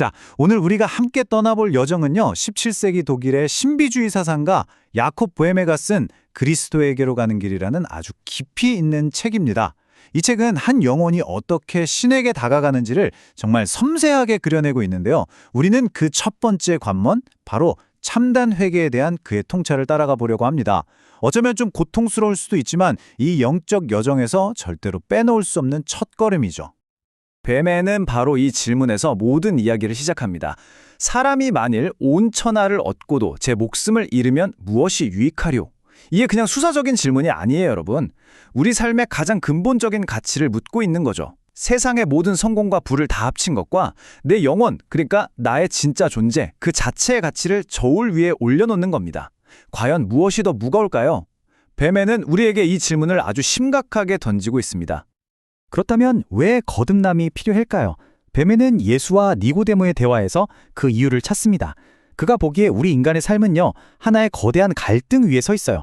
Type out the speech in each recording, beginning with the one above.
자, 오늘 우리가 함께 떠나볼 여정은요, 17세기 독일의 신비주의 사상가 야콥 보헤메가 쓴 그리스도에게로 가는 길이라는 아주 깊이 있는 책입니다. 이 책은 한 영혼이 어떻게 신에게 다가가는지를 정말 섬세하게 그려내고 있는데요. 우리는 그 첫 번째 관문, 바로 참단 회개에 대한 그의 통찰을 따라가 보려고 합니다. 어쩌면 좀 고통스러울 수도 있지만 이 영적 여정에서 절대로 빼놓을 수 없는 첫걸음이죠. 뱀에는 바로 이 질문에서 모든 이야기를 시작합니다. 사람이 만일 온 천하를 얻고도 제 목숨을 잃으면 무엇이 유익하려? 이게 그냥 수사적인 질문이 아니에요, 여러분. 우리 삶의 가장 근본적인 가치를 묻고 있는 거죠. 세상의 모든 성공과 부를 다 합친 것과 내 영혼, 그러니까 나의 진짜 존재, 그 자체의 가치를 저울 위에 올려놓는 겁니다. 과연 무엇이 더 무거울까요? 뱀에는 우리에게 이 질문을 아주 심각하게 던지고 있습니다. 그렇다면 왜 거듭남이 필요할까요? 뱀에는 예수와 니고데모의 대화에서 그 이유를 찾습니다. 그가 보기에 우리 인간의 삶은요, 하나의 거대한 갈등 위에 서 있어요.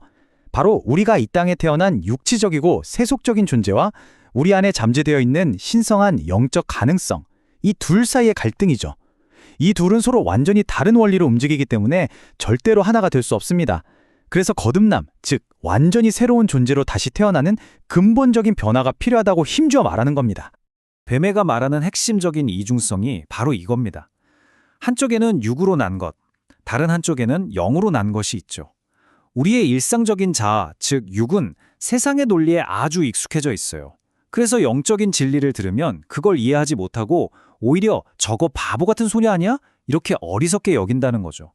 바로 우리가 이 땅에 태어난 육체적이고 세속적인 존재와 우리 안에 잠재되어 있는 신성한 영적 가능성, 이 둘 사이의 갈등이죠. 이 둘은 서로 완전히 다른 원리로 움직이기 때문에 절대로 하나가 될 수 없습니다. 그래서 거듭남, 즉 완전히 새로운 존재로 다시 태어나는 근본적인 변화가 필요하다고 힘주어 말하는 겁니다. 뱀에가 말하는 핵심적인 이중성이 바로 이겁니다. 한쪽에는 육으로 난 것, 다른 한쪽에는 영으로 난 것이 있죠. 우리의 일상적인 자아, 즉 육은 세상의 논리에 아주 익숙해져 있어요. 그래서 영적인 진리를 들으면 그걸 이해하지 못하고 오히려 저거 바보 같은 소리 아니야? 이렇게 어리석게 여긴다는 거죠.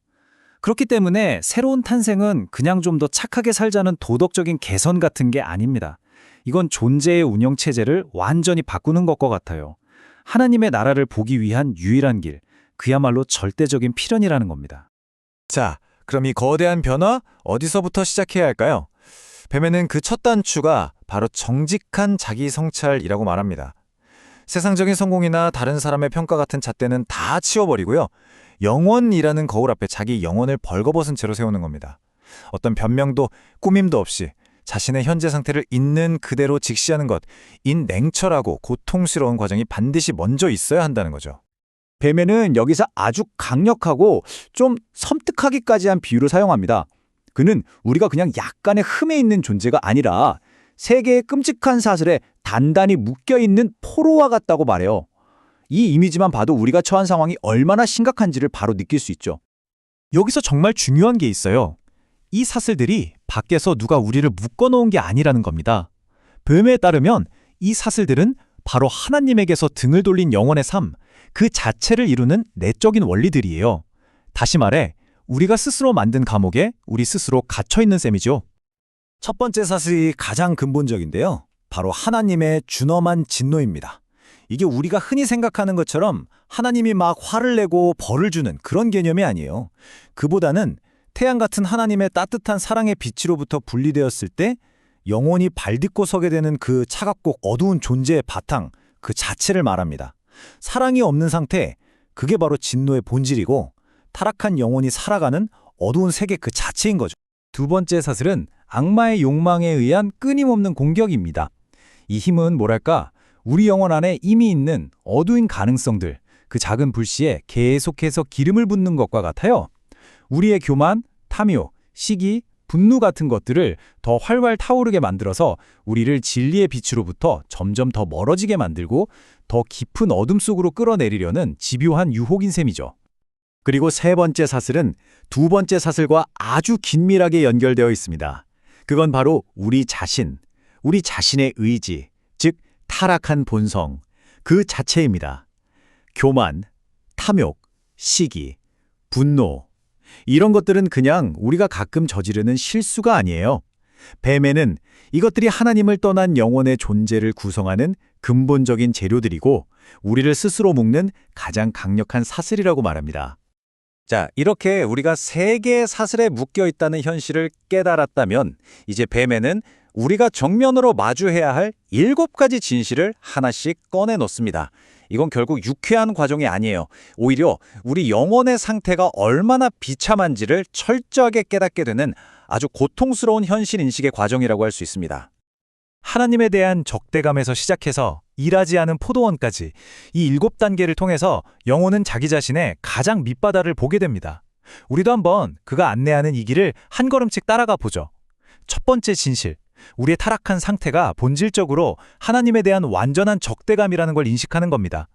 그렇기 때문에 새로운 탄생은 그냥 좀 더 착하게 살자는 도덕적인 개선 같은 게 아닙니다. 이건 존재의 운영체제를 완전히 바꾸는 것과 같아요. 하나님의 나라를 보기 위한 유일한 길, 그야말로 절대적인 필연이라는 겁니다. 자, 그럼 이 거대한 변화 어디서부터 시작해야 할까요? 뱀에는 그 첫 단추가 바로 정직한 자기 성찰이라고 말합니다. 세상적인 성공이나 다른 사람의 평가 같은 잣대는 다 치워버리고요. 영원이라는 거울 앞에 자기 영혼을 벌거벗은 채로 세우는 겁니다. 어떤 변명도 꾸밈도 없이 자신의 현재 상태를 있는 그대로 직시하는 것, 이 냉철하고 고통스러운 과정이 반드시 먼저 있어야 한다는 거죠. 뱀에는 여기서 아주 강력하고 좀 섬뜩하기까지 한 비유를 사용합니다. 그는 우리가 그냥 약간의 흠에 있는 존재가 아니라 세계의 끔찍한 사슬에 단단히 묶여있는 포로와 같다고 말해요. 이 이미지만 봐도 우리가 처한 상황이 얼마나 심각한지를 바로 느낄 수 있죠. 여기서 정말 중요한 게 있어요. 이 사슬들이 밖에서 누가 우리를 묶어놓은 게 아니라는 겁니다. 뱀에 따르면 이 사슬들은 바로 하나님에게서 등을 돌린 영혼의 삶, 그 자체를 이루는 내적인 원리들이에요. 다시 말해, 우리가 스스로 만든 감옥에 우리 스스로 갇혀있는 셈이죠. 첫 번째 사슬이 가장 근본적인데요. 바로 하나님의 준엄한 진노입니다. 이게 우리가 흔히 생각하는 것처럼 하나님이 막 화를 내고 벌을 주는 그런 개념이 아니에요. 그보다는 태양 같은 하나님의 따뜻한 사랑의 빛으로부터 분리되었을 때 영혼이 발딛고 서게 되는 그 차갑고 어두운 존재의 바탕, 그 자체를 말합니다. 사랑이 없는 상태, 그게 바로 진노의 본질이고 타락한 영혼이 살아가는 어두운 세계 그 자체인 거죠. 두 번째 사슬은 악마의 욕망에 의한 끊임없는 공격입니다. 이 힘은 뭐랄까, 우리 영혼 안에 이미 있는 어두운 가능성들, 그 작은 불씨에 계속해서 기름을 붓는 것과 같아요. 우리의 교만, 탐욕, 시기, 분노 같은 것들을 더 활활 타오르게 만들어서 우리를 진리의 빛으로부터 점점 더 멀어지게 만들고 더 깊은 어둠 속으로 끌어내리려는 집요한 유혹인 셈이죠. 그리고 세 번째 사슬은 두 번째 사슬과 아주 긴밀하게 연결되어 있습니다. 그건 바로 우리 자신, 우리 자신의 의지, 즉 타락한 본성, 그 자체입니다. 교만, 탐욕, 시기, 분노, 이런 것들은 그냥 우리가 가끔 저지르는 실수가 아니에요. 뱀에는 이것들이 하나님을 떠난 영혼의 존재를 구성하는 근본적인 재료들이고 우리를 스스로 묶는 가장 강력한 사슬이라고 말합니다. 자, 이렇게 우리가 세 개의 사슬에 묶여 있다는 현실을 깨달았다면 이제 뱀에는 우리가 정면으로 마주해야 할 7가지 진실을 하나씩 꺼내놓습니다. 이건 결국 유쾌한 과정이 아니에요. 오히려 우리 영혼의 상태가 얼마나 비참한지를 철저하게 깨닫게 되는 아주 고통스러운 현실 인식의 과정이라고 할 수 있습니다. 하나님에 대한 적대감에서 시작해서 일하지 않은 포도원까지 이 7단계를 통해서 영혼은 자기 자신의 가장 밑바닥을 보게 됩니다. 우리도 한번 그가 안내하는 이 길을 한 걸음씩 따라가 보죠. 첫 번째 진실, 우리의 타락한 상태가 본질적으로 하나님에 대한 완전한 적대감이라는 걸 인식하는 겁니다.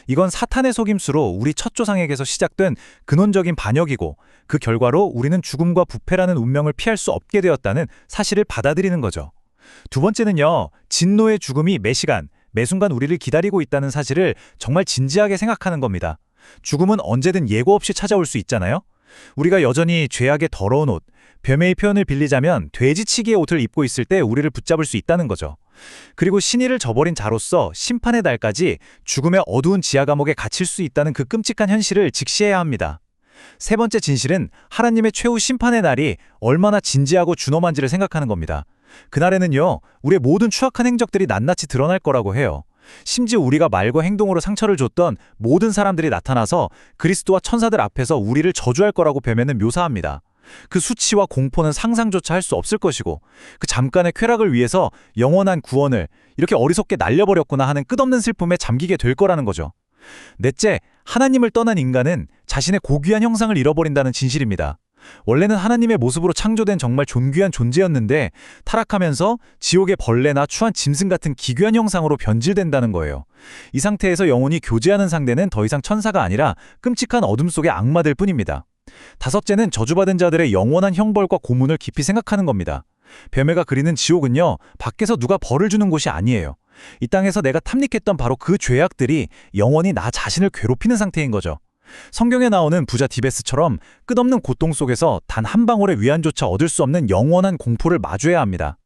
이건 사탄의 속임수로 우리 첫 조상에게서 시작된 근원적인 반역이고 그 결과로 우리는 죽음과 부패라는 운명을 피할 수 없게 되었다는 사실을 받아들이는 거죠. 두 번째는요, 진노의 죽음이 매 시간, 매 순간 우리를 기다리고 있다는 사실을 정말 진지하게 생각하는 겁니다. 죽음은 언제든 예고 없이 찾아올 수 있잖아요. 우리가 여전히 죄악의 더러운 옷, 뱀의 표현을 빌리자면 돼지치기의 옷을 입고 있을 때 우리를 붙잡을 수 있다는 거죠. 그리고 신의를 저버린 자로서 심판의 날까지 죽음의 어두운 지하 감옥에 갇힐 수 있다는 그 끔찍한 현실을 직시해야 합니다. 세 번째 진실은 하나님의 최후 심판의 날이 얼마나 진지하고 준엄한지를 생각하는 겁니다. 그날에는요, 우리의 모든 추악한 행적들이 낱낱이 드러날 거라고 해요. 심지어 우리가 말과 행동으로 상처를 줬던 모든 사람들이 나타나서 그리스도와 천사들 앞에서 우리를 저주할 거라고 뱀에는 묘사합니다. 그 수치와 공포는 상상조차 할 수 없을 것이고 그 잠깐의 쾌락을 위해서 영원한 구원을 이렇게 어리석게 날려버렸구나 하는 끝없는 슬픔에 잠기게 될 거라는 거죠. 넷째, 하나님을 떠난 인간은 자신의 고귀한 형상을 잃어버린다는 진실입니다. 원래는 하나님의 모습으로 창조된 정말 존귀한 존재였는데 타락하면서 지옥의 벌레나 추한 짐승 같은 기괴한 형상으로 변질된다는 거예요. 이 상태에서 영혼이 교제하는 상대는 더 이상 천사가 아니라 끔찍한 어둠 속의 악마들 뿐입니다. 다섯째는 저주받은 자들의 영원한 형벌과 고문을 깊이 생각하는 겁니다. 뱀애가 그리는 지옥은요, 밖에서 누가 벌을 주는 곳이 아니에요. 이 땅에서 내가 탐닉했던 바로 그 죄악들이 영원히 나 자신을 괴롭히는 상태인 거죠. 성경에 나오는 부자 디베스처럼 끝없는 고통 속에서 단 한 방울의 위안조차 얻을 수 없는 영원한 공포를 마주해야 합니다.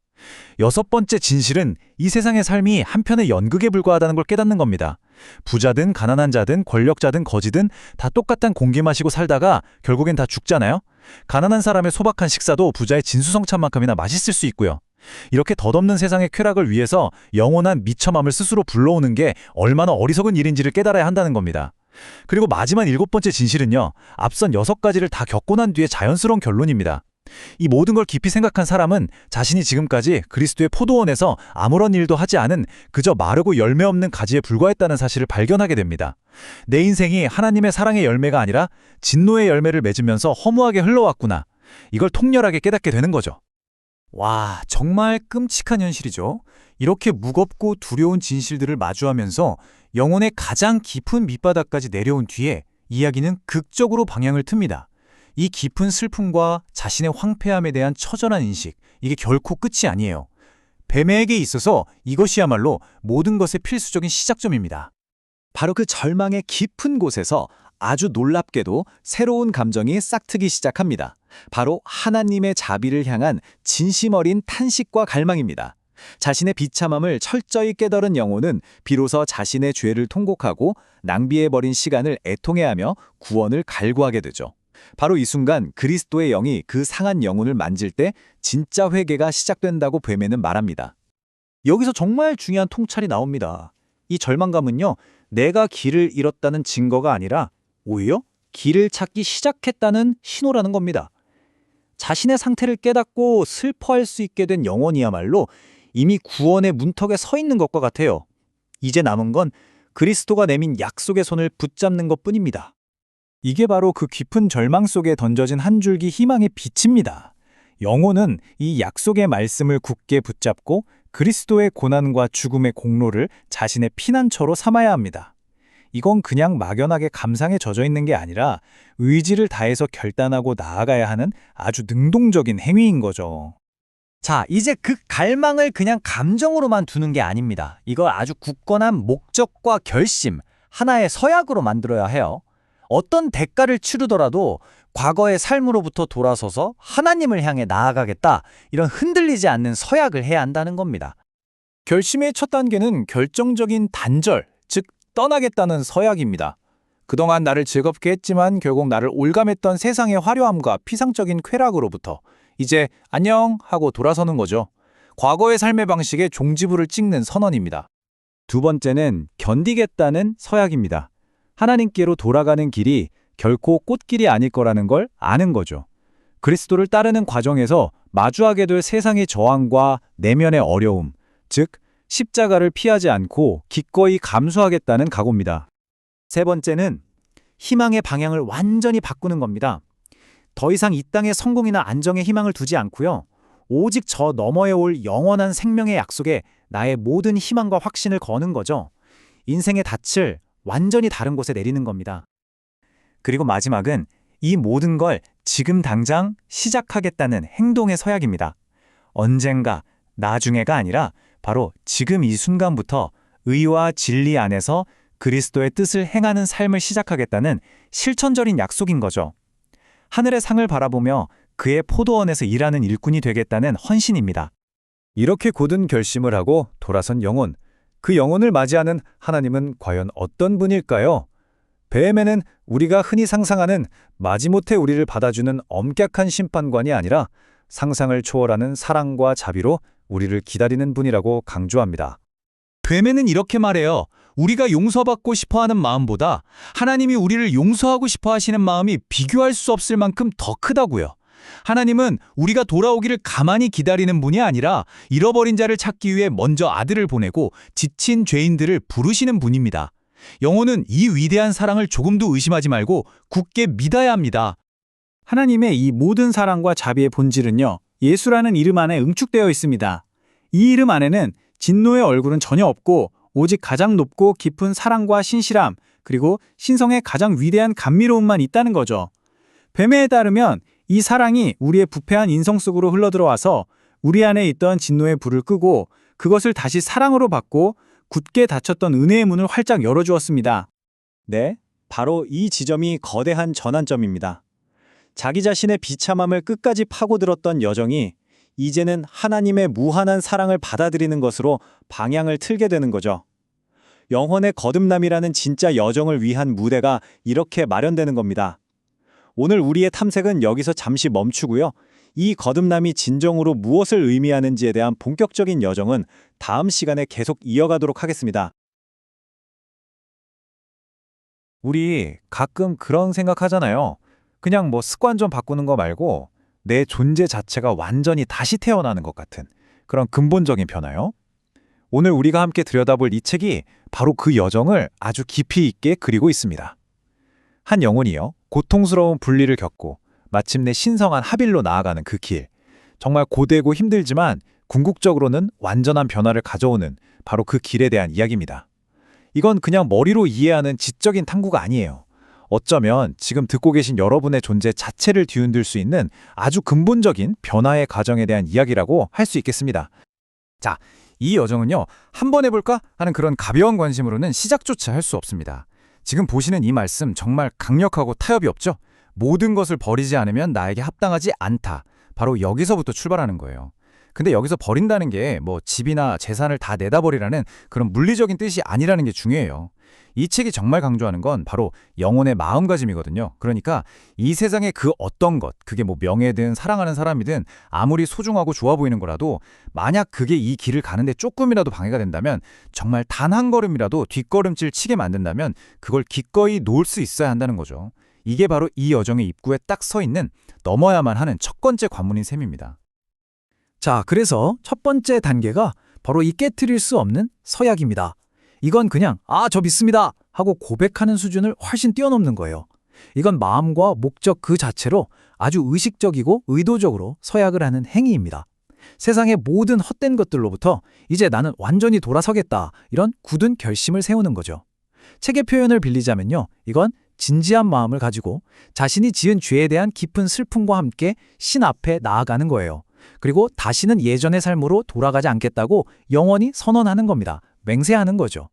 여섯 번째 진실은 이 세상의 삶이 한편의 연극에 불과하다는 걸 깨닫는 겁니다. 부자든 가난한 자든 권력자든 거지든 다 똑같은 공기 마시고 살다가 결국엔 다 죽잖아요. 가난한 사람의 소박한 식사도 부자의 진수성찬만큼이나 맛있을 수 있고요. 이렇게 덧없는 세상의 쾌락을 위해서 영원한 미처맘을 스스로 불러오는 게 얼마나 어리석은 일인지를 깨달아야 한다는 겁니다. 그리고 마지막 7번째 진실은요, 앞선 6가지를 다 겪고 난 뒤에 자연스러운 결론입니다. 이 모든 걸 깊이 생각한 사람은 자신이 지금까지 그리스도의 포도원에서 아무런 일도 하지 않은 그저 마르고 열매 없는 가지에 불과했다는 사실을 발견하게 됩니다. 내 인생이 하나님의 사랑의 열매가 아니라 진노의 열매를 맺으면서 허무하게 흘러왔구나. 이걸 통렬하게 깨닫게 되는 거죠. 와, 정말 끔찍한 현실이죠. 이렇게 무겁고 두려운 진실들을 마주하면서 영혼의 가장 깊은 밑바닥까지 내려온 뒤에 이야기는 극적으로 방향을 틉니다. 이 깊은 슬픔과 자신의 황폐함에 대한 처절한 인식, 이게 결코 끝이 아니에요. 뱀에게 있어서 이것이야말로 모든 것의 필수적인 시작점입니다. 바로 그 절망의 깊은 곳에서 아주 놀랍게도 새로운 감정이 싹트기 시작합니다. 바로 하나님의 자비를 향한 진심 어린 탄식과 갈망입니다. 자신의 비참함을 철저히 깨달은 영혼은 비로소 자신의 죄를 통곡하고 낭비해버린 시간을 애통해하며 구원을 갈구하게 되죠. 바로 이 순간 그리스도의 영이 그 상한 영혼을 만질 때 진짜 회개가 시작된다고 뱀에는 말합니다. 여기서 정말 중요한 통찰이 나옵니다. 이 절망감은요, 내가 길을 잃었다는 증거가 아니라 오히려 길을 찾기 시작했다는 신호라는 겁니다. 자신의 상태를 깨닫고 슬퍼할 수 있게 된 영혼이야말로 이미 구원의 문턱에 서 있는 것과 같아요. 이제 남은 건 그리스도가 내민 약속의 손을 붙잡는 것뿐입니다. 이게 바로 그 깊은 절망 속에 던져진 한 줄기 희망의 빛입니다. 영혼은 이 약속의 말씀을 굳게 붙잡고 그리스도의 고난과 죽음의 공로를 자신의 피난처로 삼아야 합니다. 이건 그냥 막연하게 감상에 젖어 있는 게 아니라 의지를 다해서 결단하고 나아가야 하는 아주 능동적인 행위인 거죠. 자, 이제 그 갈망을 그냥 감정으로만 두는 게 아닙니다. 이걸 아주 굳건한 목적과 결심, 하나의 서약으로 만들어야 해요. 어떤 대가를 치르더라도 과거의 삶으로부터 돌아서서 하나님을 향해 나아가겠다, 이런 흔들리지 않는 서약을 해야 한다는 겁니다. 결심의 첫 단계는 결정적인 단절, 즉 떠나겠다는 서약입니다. 그동안 나를 즐겁게 했지만 결국 나를 올감했던 세상의 화려함과 피상적인 쾌락으로부터 이제 안녕 하고 돌아서는 거죠. 과거의 삶의 방식에 종지부를 찍는 선언입니다. 두 번째는 견디겠다는 서약입니다. 하나님께로 돌아가는 길이 결코 꽃길이 아닐 거라는 걸 아는 거죠. 그리스도를 따르는 과정에서 마주하게 될 세상의 저항과 내면의 어려움, 즉 십자가를 피하지 않고 기꺼이 감수하겠다는 각오입니다. 세 번째는 희망의 방향을 완전히 바꾸는 겁니다. 더 이상 이 땅의 성공이나 안정에 희망을 두지 않고요. 오직 저 너머에 올 영원한 생명의 약속에 나의 모든 희망과 확신을 거는 거죠. 인생의 닻을 완전히 다른 곳에 내리는 겁니다. 그리고 마지막은 이 모든 걸 지금 당장 시작하겠다는 행동의 서약입니다. 언젠가, 나중에가 아니라 바로 지금 이 순간부터 의와 진리 안에서 그리스도의 뜻을 행하는 삶을 시작하겠다는 실천적인 약속인 거죠. 하늘의 상을 바라보며 그의 포도원에서 일하는 일꾼이 되겠다는 헌신입니다. 이렇게 굳은 결심을 하고 돌아선 영혼. 그 영혼을 맞이하는 하나님은 과연 어떤 분일까요? 뱀에는 우리가 흔히 상상하는 마지못해 우리를 받아주는 엄격한 심판관이 아니라 상상을 초월하는 사랑과 자비로 우리를 기다리는 분이라고 강조합니다. 뱀에는 이렇게 말해요. 우리가 용서받고 싶어하는 마음보다 하나님이 우리를 용서하고 싶어 하시는 마음이 비교할 수 없을 만큼 더 크다고요. 하나님은 우리가 돌아오기를 가만히 기다리는 분이 아니라 잃어버린 자를 찾기 위해 먼저 아들을 보내고 지친 죄인들을 부르시는 분입니다. 영혼은 이 위대한 사랑을 조금도 의심하지 말고 굳게 믿어야 합니다. 하나님의 이 모든 사랑과 자비의 본질은요, 예수라는 이름 안에 응축되어 있습니다. 이 이름 안에는 진노의 얼굴은 전혀 없고 오직 가장 높고 깊은 사랑과 신실함, 그리고 신성의 가장 위대한 감미로움만 있다는 거죠. 뱀에 따르면 이 사랑이 우리의 부패한 인성 속으로 흘러들어와서 우리 안에 있던 진노의 불을 끄고 그것을 다시 사랑으로 바꿔 굳게 닫혔던 은혜의 문을 활짝 열어주었습니다. 네, 바로 이 지점이 거대한 전환점입니다. 자기 자신의 비참함을 끝까지 파고들었던 여정이 이제는 하나님의 무한한 사랑을 받아들이는 것으로 방향을 틀게 되는 거죠. 영혼의 거듭남이라는 진짜 여정을 위한 무대가 이렇게 마련되는 겁니다. 오늘 우리의 탐색은 여기서 잠시 멈추고요. 이 거듭남이 진정으로 무엇을 의미하는지에 대한 본격적인 여정은 다음 시간에 계속 이어가도록 하겠습니다. 우리 가끔 그런 생각하잖아요. 그냥 뭐 습관 좀 바꾸는 거 말고 내 존재 자체가 완전히 다시 태어나는 것 같은 그런 근본적인 변화요. 오늘 우리가 함께 들여다볼 이 책이 바로 그 여정을 아주 깊이 있게 그리고 있습니다. 한 영혼이요, 고통스러운 분리를 겪고 마침내 신성한 하빌로 나아가는 그 길. 정말 고되고 힘들지만 궁극적으로는 완전한 변화를 가져오는 바로 그 길에 대한 이야기입니다. 이건 그냥 머리로 이해하는 지적인 탐구가 아니에요. 어쩌면 지금 듣고 계신 여러분의 존재 자체를 뒤흔들 수 있는 아주 근본적인 변화의 과정에 대한 이야기라고 할 수 있겠습니다. 자, 이 여정은요, 한번 해볼까 하는 그런 가벼운 관심으로는 시작조차 할 수 없습니다. 지금 보시는 이 말씀 정말 강력하고 타협이 없죠? 모든 것을 버리지 않으면 나에게 합당하지 않다. 바로 여기서부터 출발하는 거예요. 근데 여기서 버린다는 게 뭐 집이나 재산을 다 내다 버리라는 그런 물리적인 뜻이 아니라는 게 중요해요. 이 책이 정말 강조하는 건 바로 영혼의 마음가짐이거든요. 그러니까 이 세상의 그 어떤 것, 그게 뭐 명예든 사랑하는 사람이든 아무리 소중하고 좋아 보이는 거라도 만약 그게 이 길을 가는데 조금이라도 방해가 된다면, 정말 단 한 걸음이라도 뒷걸음질 치게 만든다면 그걸 기꺼이 놓을 수 있어야 한다는 거죠. 이게 바로 이 여정의 입구에 딱 서 있는 넘어야만 하는 첫 번째 관문인 셈입니다. 자, 그래서 첫 번째 단계가 바로 이 깨트릴 수 없는 서약입니다. 이건 그냥 저 믿습니다 하고 고백하는 수준을 훨씬 뛰어넘는 거예요. 이건 마음과 목적 그 자체로 아주 의식적이고 의도적으로 서약을 하는 행위입니다. 세상의 모든 헛된 것들로부터 이제 나는 완전히 돌아서겠다, 이런 굳은 결심을 세우는 거죠. 책의 표현을 빌리자면요, 이건 진지한 마음을 가지고 자신이 지은 죄에 대한 깊은 슬픔과 함께 신 앞에 나아가는 거예요. 그리고 다시는 예전의 삶으로 돌아가지 않겠다고 영원히 선언하는 겁니다. 맹세하는 거죠.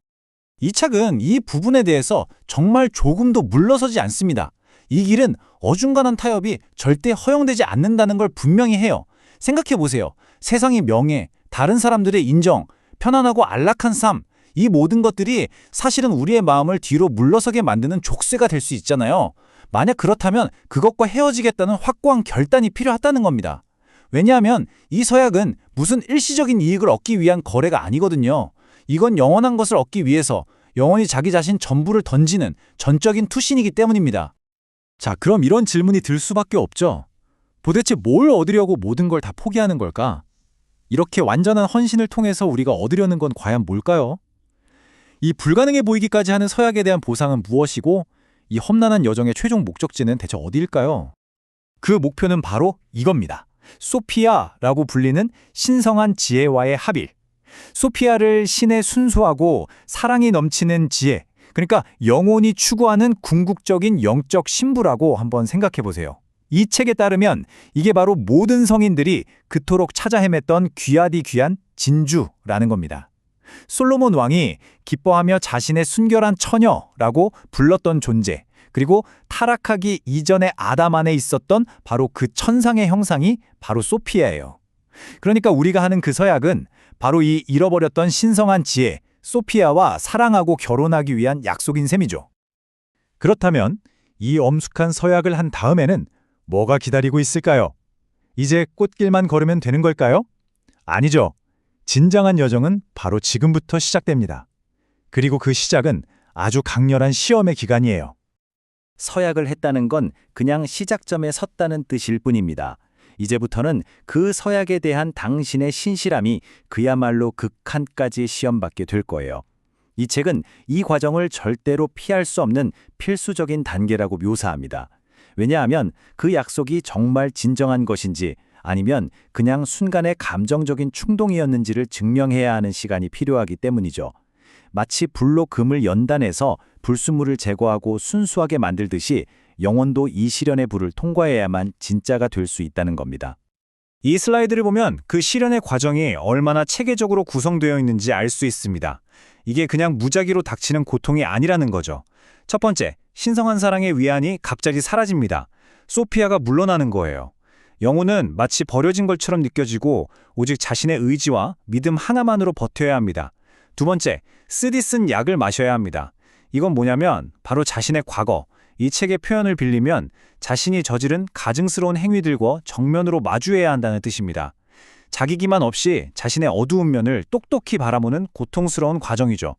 이 책은 이 부분에 대해서 정말 조금도 물러서지 않습니다. 이 길은 어중간한 타협이 절대 허용되지 않는다는 걸 분명히 해요. 생각해 보세요. 세상의 명예, 다른 사람들의 인정, 편안하고 안락한 삶, 이 모든 것들이 사실은 우리의 마음을 뒤로 물러서게 만드는 족쇄가 될 수 있잖아요. 만약 그렇다면 그것과 헤어지겠다는 확고한 결단이 필요하다는 겁니다. 왜냐하면 이 서약은 무슨 일시적인 이익을 얻기 위한 거래가 아니거든요. 이건 영원한 것을 얻기 위해서 영원히 자기 자신 전부를 던지는 전적인 투신이기 때문입니다. 자, 그럼 이런 질문이 들 수밖에 없죠. 도대체 뭘 얻으려고 모든 걸 다 포기하는 걸까? 이렇게 완전한 헌신을 통해서 우리가 얻으려는 건 과연 뭘까요? 이 불가능해 보이기까지 하는 서약에 대한 보상은 무엇이고 이 험난한 여정의 최종 목적지는 대체 어디일까요? 그 목표는 바로 이겁니다. 소피아라고 불리는 신성한 지혜와의 합일. 소피아를 신의 순수하고 사랑이 넘치는 지혜, 그러니까 영혼이 추구하는 궁극적인 영적 신부라고 한번 생각해 보세요. 이 책에 따르면 이게 바로 모든 성인들이 그토록 찾아 헤맸던 귀하디 귀한 진주라는 겁니다. 솔로몬 왕이 기뻐하며 자신의 순결한 처녀라고 불렀던 존재, 그리고 타락하기 이전의 아담 안에 있었던 바로 그 천상의 형상이 바로 소피아예요. 그러니까 우리가 하는 그 서약은 바로 이 잃어버렸던 신성한 지혜, 소피아와 사랑하고 결혼하기 위한 약속인 셈이죠. 그렇다면 이 엄숙한 서약을 한 다음에는 뭐가 기다리고 있을까요? 이제 꽃길만 걸으면 되는 걸까요? 아니죠. 진정한 여정은 바로 지금부터 시작됩니다. 그리고 그 시작은 아주 강렬한 시험의 기간이에요. 서약을 했다는 건 그냥 시작점에 섰다는 뜻일 뿐입니다. 이제부터는 그 서약에 대한 당신의 신실함이 그야말로 극한까지 시험받게 될 거예요. 이 책은 이 과정을 절대로 피할 수 없는 필수적인 단계라고 묘사합니다. 왜냐하면 그 약속이 정말 진정한 것인지 아니면 그냥 순간의 감정적인 충동이었는지를 증명해야 하는 시간이 필요하기 때문이죠. 마치 불로 금을 연단해서 불순물을 제거하고 순수하게 만들듯이 영혼도 이 시련의 불을 통과해야만 진짜가 될 수 있다는 겁니다. 이 슬라이드를 보면 그 실현의 과정이 얼마나 체계적으로 구성되어 있는지 알 수 있습니다. 이게 그냥 무작위로 닥치는 고통이 아니라는 거죠. 첫 번째, 신성한 사랑의 위안이 갑자기 사라집니다. 소피아가 물러나는 거예요. 영혼은 마치 버려진 것처럼 느껴지고 오직 자신의 의지와 믿음 하나만으로 버텨야 합니다. 두 번째, 쓰디 쓴 약을 마셔야 합니다. 이건 뭐냐면 바로 자신의 과거, 이 책의 표현을 빌리면 자신이 저지른 가증스러운 행위들과 정면으로 마주해야 한다는 뜻입니다. 자기 기만 없이 자신의 어두운 면을 똑똑히 바라보는 고통스러운 과정이죠.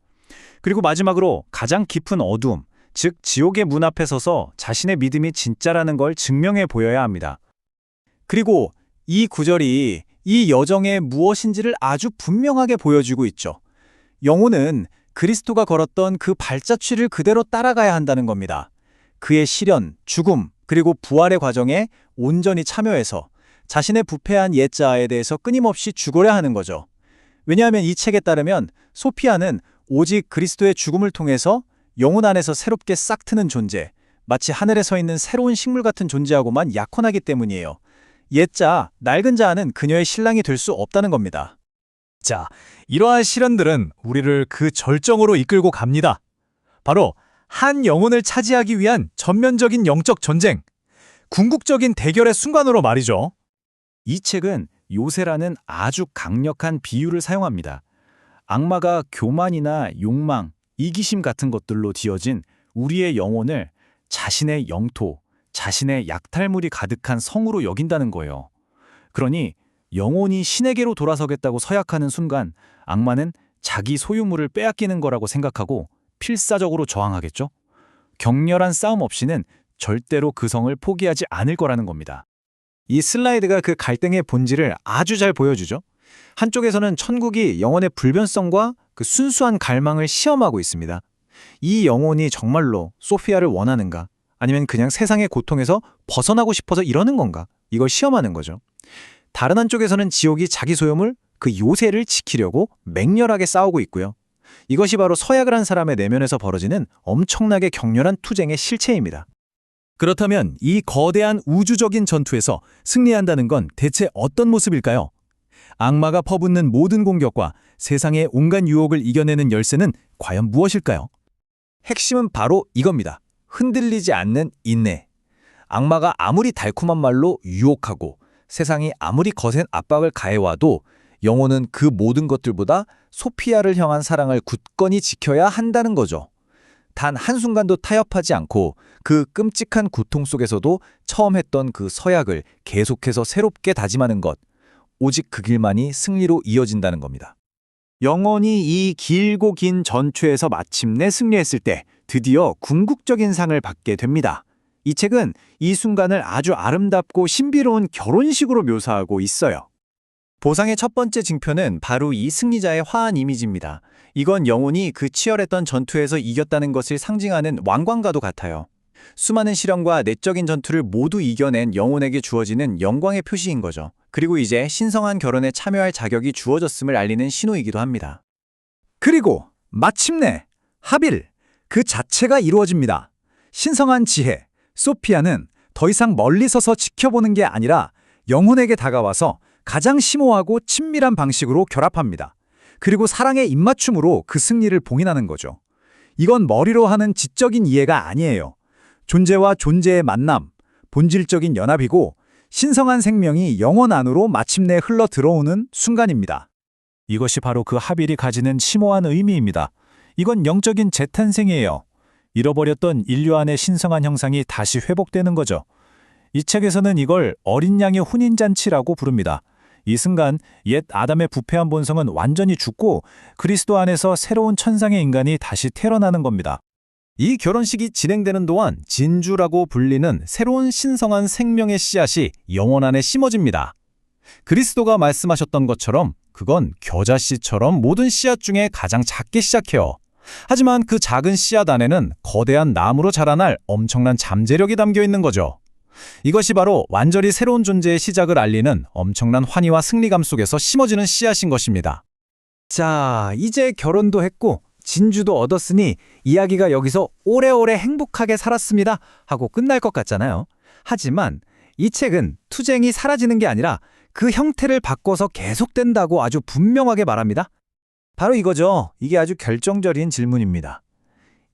그리고 마지막으로 가장 깊은 어두움, 즉 지옥의 문 앞에 서서 자신의 믿음이 진짜라는 걸 증명해 보여야 합니다. 그리고 이 구절이 이 여정의 무엇인지를 아주 분명하게 보여주고 있죠. 영혼은 그리스도가 걸었던 그 발자취를 그대로 따라가야 한다는 겁니다. 그의 시련, 죽음, 그리고 부활의 과정에 온전히 참여해서 자신의 부패한 옛자아에 대해서 끊임없이 죽어야 하는 거죠. 왜냐하면 이 책에 따르면 소피아는 오직 그리스도의 죽음을 통해서 영혼 안에서 새롭게 싹 트는 존재, 마치 하늘에 서 있는 새로운 식물 같은 존재하고만 약혼하기 때문이에요. 옛자, 낡은 자아는 그녀의 신랑이 될 수 없다는 겁니다. 자, 이러한 시련들은 우리를 그 절정으로 이끌고 갑니다. 바로 한 영혼을 차지하기 위한 전면적인 영적 전쟁, 궁극적인 대결의 순간으로 말이죠. 이 책은 요새라는 아주 강력한 비유를 사용합니다. 악마가 교만이나 욕망, 이기심 같은 것들로 지어진 우리의 영혼을 자신의 영토, 자신의 약탈물이 가득한 성으로 여긴다는 거예요. 그러니 영혼이 신에게로 돌아서겠다고 서약하는 순간 악마는 자기 소유물을 빼앗기는 거라고 생각하고 필사적으로 저항하겠죠. 격렬한 싸움 없이는 절대로 그 성을 포기하지 않을 거라는 겁니다. 이 슬라이드가 그 갈등의 본질을 아주 잘 보여주죠. 한쪽에서는 천국이 영혼의 불변성과 그 순수한 갈망을 시험하고 있습니다. 이 영혼이 정말로 소피아를 원하는가? 아니면 그냥 세상의 고통에서 벗어나고 싶어서 이러는 건가? 이걸 시험하는 거죠. 다른 한쪽에서는 지옥이 자기 소유물, 그 요새를 지키려고 맹렬하게 싸우고 있고요. 이것이 바로 서약을 한 사람의 내면에서 벌어지는 엄청나게 격렬한 투쟁의 실체입니다. 그렇다면 이 거대한 우주적인 전투에서 승리한다는 건 대체 어떤 모습일까요? 악마가 퍼붓는 모든 공격과 세상의 온갖 유혹을 이겨내는 열쇠는 과연 무엇일까요? 핵심은 바로 이겁니다. 흔들리지 않는 인내. 악마가 아무리 달콤한 말로 유혹하고 세상이 아무리 거센 압박을 가해와도 영혼은 그 모든 것들보다 소피아를 향한 사랑을 굳건히 지켜야 한다는 거죠. 단 한순간도 타협하지 않고 그 끔찍한 고통 속에서도 처음 했던 그 서약을 계속해서 새롭게 다짐하는 것. 오직 그 길만이 승리로 이어진다는 겁니다. 영혼이 이 길고 긴 전투에서 마침내 승리했을 때 드디어 궁극적인 상을 받게 됩니다. 이 책은 이 순간을 아주 아름답고 신비로운 결혼식으로 묘사하고 있어요. 보상의 첫 번째 징표는 바로 이 승리자의 화한 이미지입니다. 이건 영혼이 그 치열했던 전투에서 이겼다는 것을 상징하는 왕관과도 같아요. 수많은 시련과 내적인 전투를 모두 이겨낸 영혼에게 주어지는 영광의 표시인 거죠. 그리고 이제 신성한 결혼에 참여할 자격이 주어졌음을 알리는 신호이기도 합니다. 그리고 마침내 합일 그 자체가 이루어집니다. 신성한 지혜 소피아는 더 이상 멀리 서서 지켜보는 게 아니라 영혼에게 다가와서 가장 심오하고 친밀한 방식으로 결합합니다. 그리고 사랑의 입맞춤으로 그 승리를 봉인하는 거죠. 이건 머리로 하는 지적인 이해가 아니에요. 존재와 존재의 만남, 본질적인 연합이고 신성한 생명이 영혼 안으로 마침내 흘러 들어오는 순간입니다. 이것이 바로 그 합일이 가지는 심오한 의미입니다. 이건 영적인 재탄생이에요. 잃어버렸던 인류 안의 신성한 형상이 다시 회복되는 거죠. 이 책에서는 이걸 어린 양의 혼인잔치라고 부릅니다. 이 순간 옛 아담의 부패한 본성은 완전히 죽고 그리스도 안에서 새로운 천상의 인간이 다시 태어나는 겁니다. 이 결혼식이 진행되는 동안 진주라고 불리는 새로운 신성한 생명의 씨앗이 영혼 안에 심어집니다. 그리스도가 말씀하셨던 것처럼 그건 겨자씨처럼 모든 씨앗 중에 가장 작게 시작해요. 하지만 그 작은 씨앗 안에는 거대한 나무로 자라날 엄청난 잠재력이 담겨 있는 거죠. 이것이 바로 완전히 새로운 존재의 시작을 알리는 엄청난 환희와 승리감 속에서 심어지는 씨앗인 것입니다. 자, 이제 결혼도 했고 진주도 얻었으니 이야기가 여기서 오래오래 행복하게 살았습니다 하고 끝날 것 같잖아요. 하지만 이 책은 투쟁이 사라지는 게 아니라 그 형태를 바꿔서 계속된다고 아주 분명하게 말합니다. 바로 이거죠. 이게 아주 결정적인 질문입니다.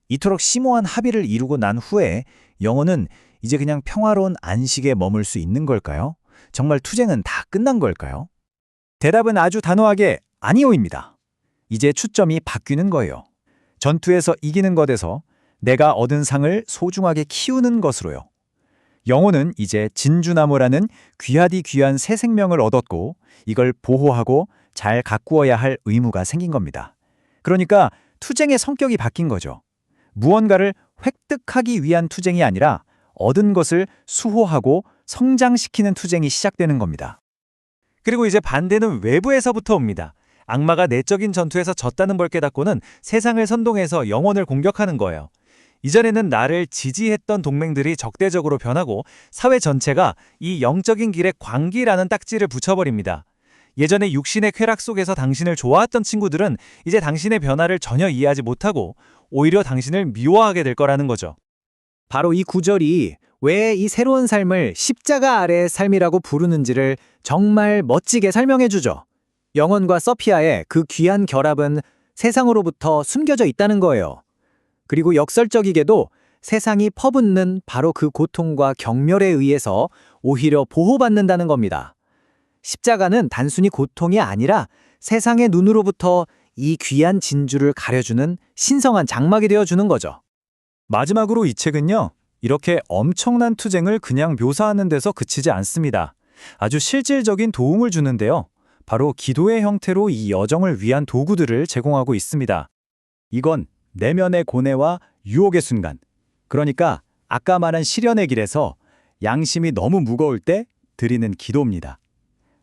이토록 심오한 합의를 이루고 난 후에 영혼은 이제 그냥 평화로운 안식에 머물 수 있는 걸까요? 정말 투쟁은 다 끝난 걸까요? 대답은 아주 단호하게 아니오입니다. 이제 초점이 바뀌는 거예요. 전투에서 이기는 것에서 내가 얻은 상을 소중하게 키우는 것으로요. 영혼은 이제 진주나무라는 귀하디 귀한 새 생명을 얻었고 이걸 보호하고 잘 가꾸어야 할 의무가 생긴 겁니다. 그러니까 투쟁의 성격이 바뀐 거죠. 무언가를 획득하기 위한 투쟁이 아니라 얻은 것을 수호하고 성장시키는 투쟁이 시작되는 겁니다. 그리고 이제 반대는 외부에서부터 옵니다. 악마가 내적인 전투에서 졌다는 걸 깨닫고는 세상을 선동해서 영혼을 공격하는 거예요. 이전에는 나를 지지했던 동맹들이 적대적으로 변하고 사회 전체가 이 영적인 길에 광기라는 딱지를 붙여버립니다. 예전에 육신의 쾌락 속에서 당신을 좋아했던 친구들은 이제 당신의 변화를 전혀 이해하지 못하고 오히려 당신을 미워하게 될 거라는 거죠. 바로 이 구절이 왜 이 새로운 삶을 십자가 아래의 삶이라고 부르는지를 정말 멋지게 설명해주죠. 영혼과 서피아의 그 귀한 결합은 세상으로부터 숨겨져 있다는 거예요. 그리고 역설적이게도 세상이 퍼붓는 바로 그 고통과 경멸에 의해서 오히려 보호받는다는 겁니다. 십자가는 단순히 고통이 아니라 세상의 눈으로부터 이 귀한 진주를 가려주는 신성한 장막이 되어주는 거죠. 마지막으로 이 책은요, 이렇게 엄청난 투쟁을 그냥 묘사하는 데서 그치지 않습니다. 아주 실질적인 도움을 주는데요. 바로 기도의 형태로 이 여정을 위한 도구들을 제공하고 있습니다. 이건 내면의 고뇌와 유혹의 순간, 그러니까 아까 말한 시련의 길에서 양심이 너무 무거울 때 드리는 기도입니다.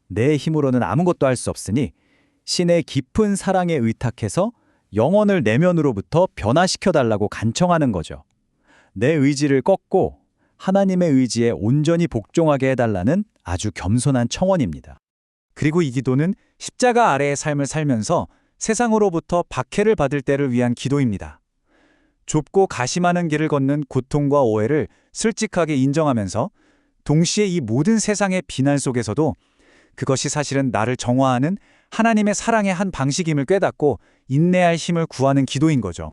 내 힘으로는 아무것도 할 수 없으니 신의 깊은 사랑에 의탁해서 영혼을 내면으로부터 변화시켜달라고 간청하는 거죠. 내 의지를 꺾고 하나님의 의지에 온전히 복종하게 해달라는 아주 겸손한 청원입니다. 그리고 이 기도는 십자가 아래의 삶을 살면서 세상으로부터 박해를 받을 때를 위한 기도입니다. 좁고 가시많은 길을 걷는 고통과 오해를 솔직하게 인정하면서 동시에 이 모든 세상의 비난 속에서도 그것이 사실은 나를 정화하는 하나님의 사랑의 한 방식임을 깨닫고 인내할 힘을 구하는 기도인 거죠.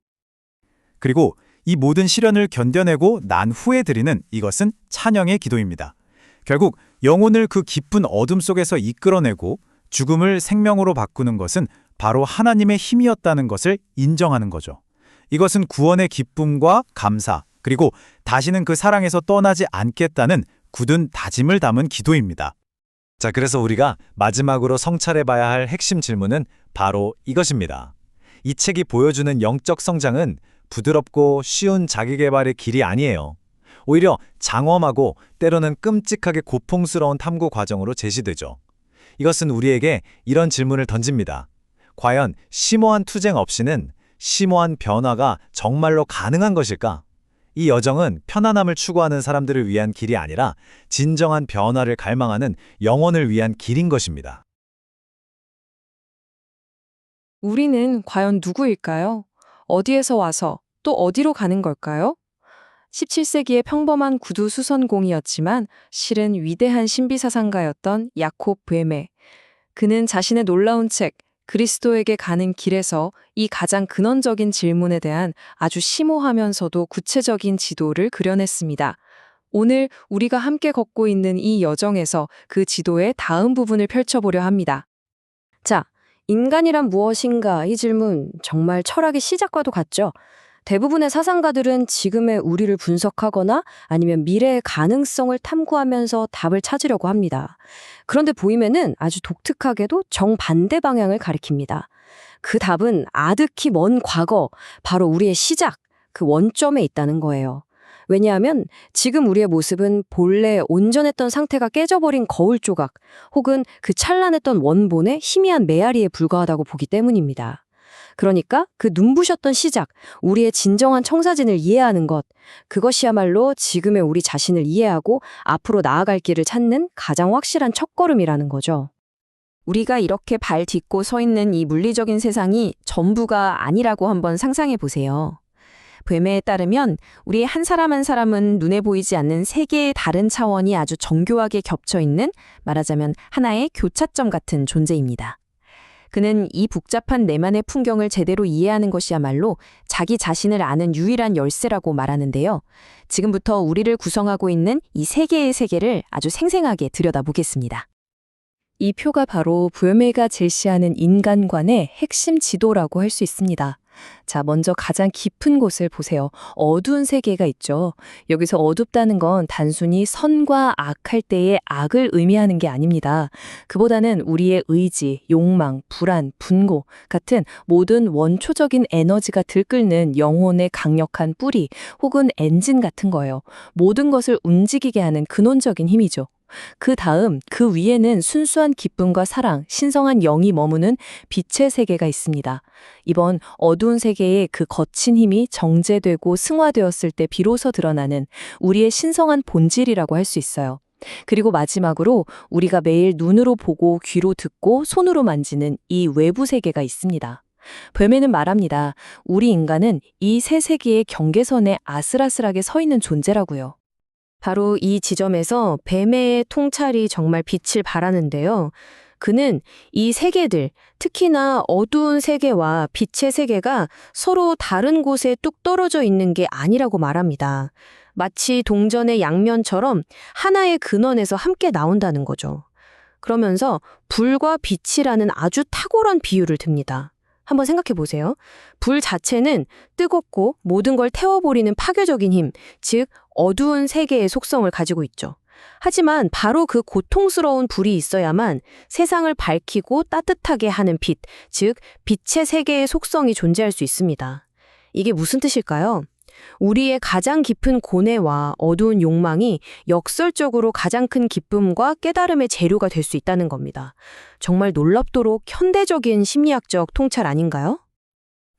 그리고 이 모든 시련을 견뎌내고 난 후에 드리는 이것은 찬양의 기도입니다. 결국 영혼을 그 깊은 어둠 속에서 이끌어내고 죽음을 생명으로 바꾸는 것은 바로 하나님의 힘이었다는 것을 인정하는 거죠. 이것은 구원의 기쁨과 감사, 그리고 다시는 그 사랑에서 떠나지 않겠다는 굳은 다짐을 담은 기도입니다. 자, 그래서 우리가 마지막으로 성찰해봐야 할 핵심 질문은 바로 이것입니다. 이 책이 보여주는 영적 성장은 부드럽고 쉬운 자기개발의 길이 아니에요. 오히려 장엄하고 때로는 끔찍하게 고통스러운 탐구 과정으로 제시되죠. 이것은 우리에게 이런 질문을 던집니다. 과연 심오한 투쟁 없이는 심오한 변화가 정말로 가능한 것일까? 이 여정은 편안함을 추구하는 사람들을 위한 길이 아니라 진정한 변화를 갈망하는 영혼을 위한 길인 것입니다. 우리는 과연 누구일까요? 어디에서 와서 또 어디로 가는 걸까요? 17세기의 평범한 구두 수선공이었지만 실은 위대한 신비사상가였던 야콥 브에메. 그는 자신의 놀라운 책 그리스도에게 가는 길에서 이 가장 근원적인 질문에 대한 아주 심오하면서도 구체적인 지도를 그려냈습니다. 오늘 우리가 함께 걷고 있는 이 여정에서 그 지도의 다음 부분을 펼쳐보려 합니다. 자, 인간이란 무엇인가? 이 질문 정말 철학의 시작과도 같죠? 대부분의 사상가들은 지금의 우리를 분석하거나 아니면 미래의 가능성을 탐구하면서 답을 찾으려고 합니다. 그런데 보이면은 아주 독특하게도 정반대 방향을 가리킵니다. 그 답은 아득히 먼 과거, 바로 우리의 시작, 그 원점에 있다는 거예요. 왜냐하면 지금 우리의 모습은 본래 온전했던 상태가 깨져버린 거울 조각 혹은 그 찬란했던 원본의 희미한 메아리에 불과하다고 보기 때문입니다. 그러니까 그 눈부셨던 시작, 우리의 진정한 청사진을 이해하는 것, 그것이야말로 지금의 우리 자신을 이해하고 앞으로 나아갈 길을 찾는 가장 확실한 첫걸음이라는 거죠. 우리가 이렇게 발 딛고 서 있는 이 물리적인 세상이 전부가 아니라고 한번 상상해 보세요. 뱀에 따르면 우리 한 사람 한 사람은 눈에 보이지 않는 세 개의 다른 차원이 아주 정교하게 겹쳐 있는, 말하자면 하나의 교차점 같은 존재입니다. 그는 이 복잡한 내면의 풍경을 제대로 이해하는 것이야말로 자기 자신을 아는 유일한 열쇠라고 말하는데요. 지금부터 우리를 구성하고 있는 이 세 개의 세계를 아주 생생하게 들여다보겠습니다. 이 표가 바로 브에메가 제시하는 인간관의 핵심 지도라고 할 수 있습니다. 자, 먼저 가장 깊은 곳을 보세요. 어두운 세계가 있죠. 여기서 어둡다는 건 단순히 선과 악할 때의 악을 의미하는 게 아닙니다. 그보다는 우리의 의지, 욕망, 불안, 분고 같은 모든 원초적인 에너지가 들끓는 영혼의 강력한 뿌리 혹은 엔진 같은 거예요. 모든 것을 움직이게 하는 근원적인 힘이죠. 그 다음 그 위에는 순수한 기쁨과 사랑, 신성한 영이 머무는 빛의 세계가 있습니다. 이번 어두운 세계의 그 거친 힘이 정제되고 승화되었을 때 비로소 드러나는 우리의 신성한 본질이라고 할 수 있어요. 그리고 마지막으로 우리가 매일 눈으로 보고 귀로 듣고 손으로 만지는 이 외부 세계가 있습니다. 뱀에는 말합니다. 우리 인간은 이 세 세계의 경계선에 아슬아슬하게 서 있는 존재라고요. 바로 이 지점에서 뱀의 통찰이 정말 빛을 발하는데요. 그는 이 세계들, 특히나 어두운 세계와 빛의 세계가 서로 다른 곳에 뚝 떨어져 있는 게 아니라고 말합니다. 마치 동전의 양면처럼 하나의 근원에서 함께 나온다는 거죠. 그러면서 불과 빛이라는 아주 탁월한 비유를 듭니다. 한번 생각해 보세요. 불 자체는 뜨겁고 모든 걸 태워버리는 파괴적인 힘, 즉 어두운 세계의 속성을 가지고 있죠. 하지만 바로 그 고통스러운 불이 있어야만 세상을 밝히고 따뜻하게 하는 빛, 즉 빛의 세계의 속성이 존재할 수 있습니다. 이게 무슨 뜻일까요? 우리의 가장 깊은 고뇌와 어두운 욕망이 역설적으로 가장 큰 기쁨과 깨달음의 재료가 될 수 있다는 겁니다. 정말 놀랍도록 현대적인 심리학적 통찰 아닌가요?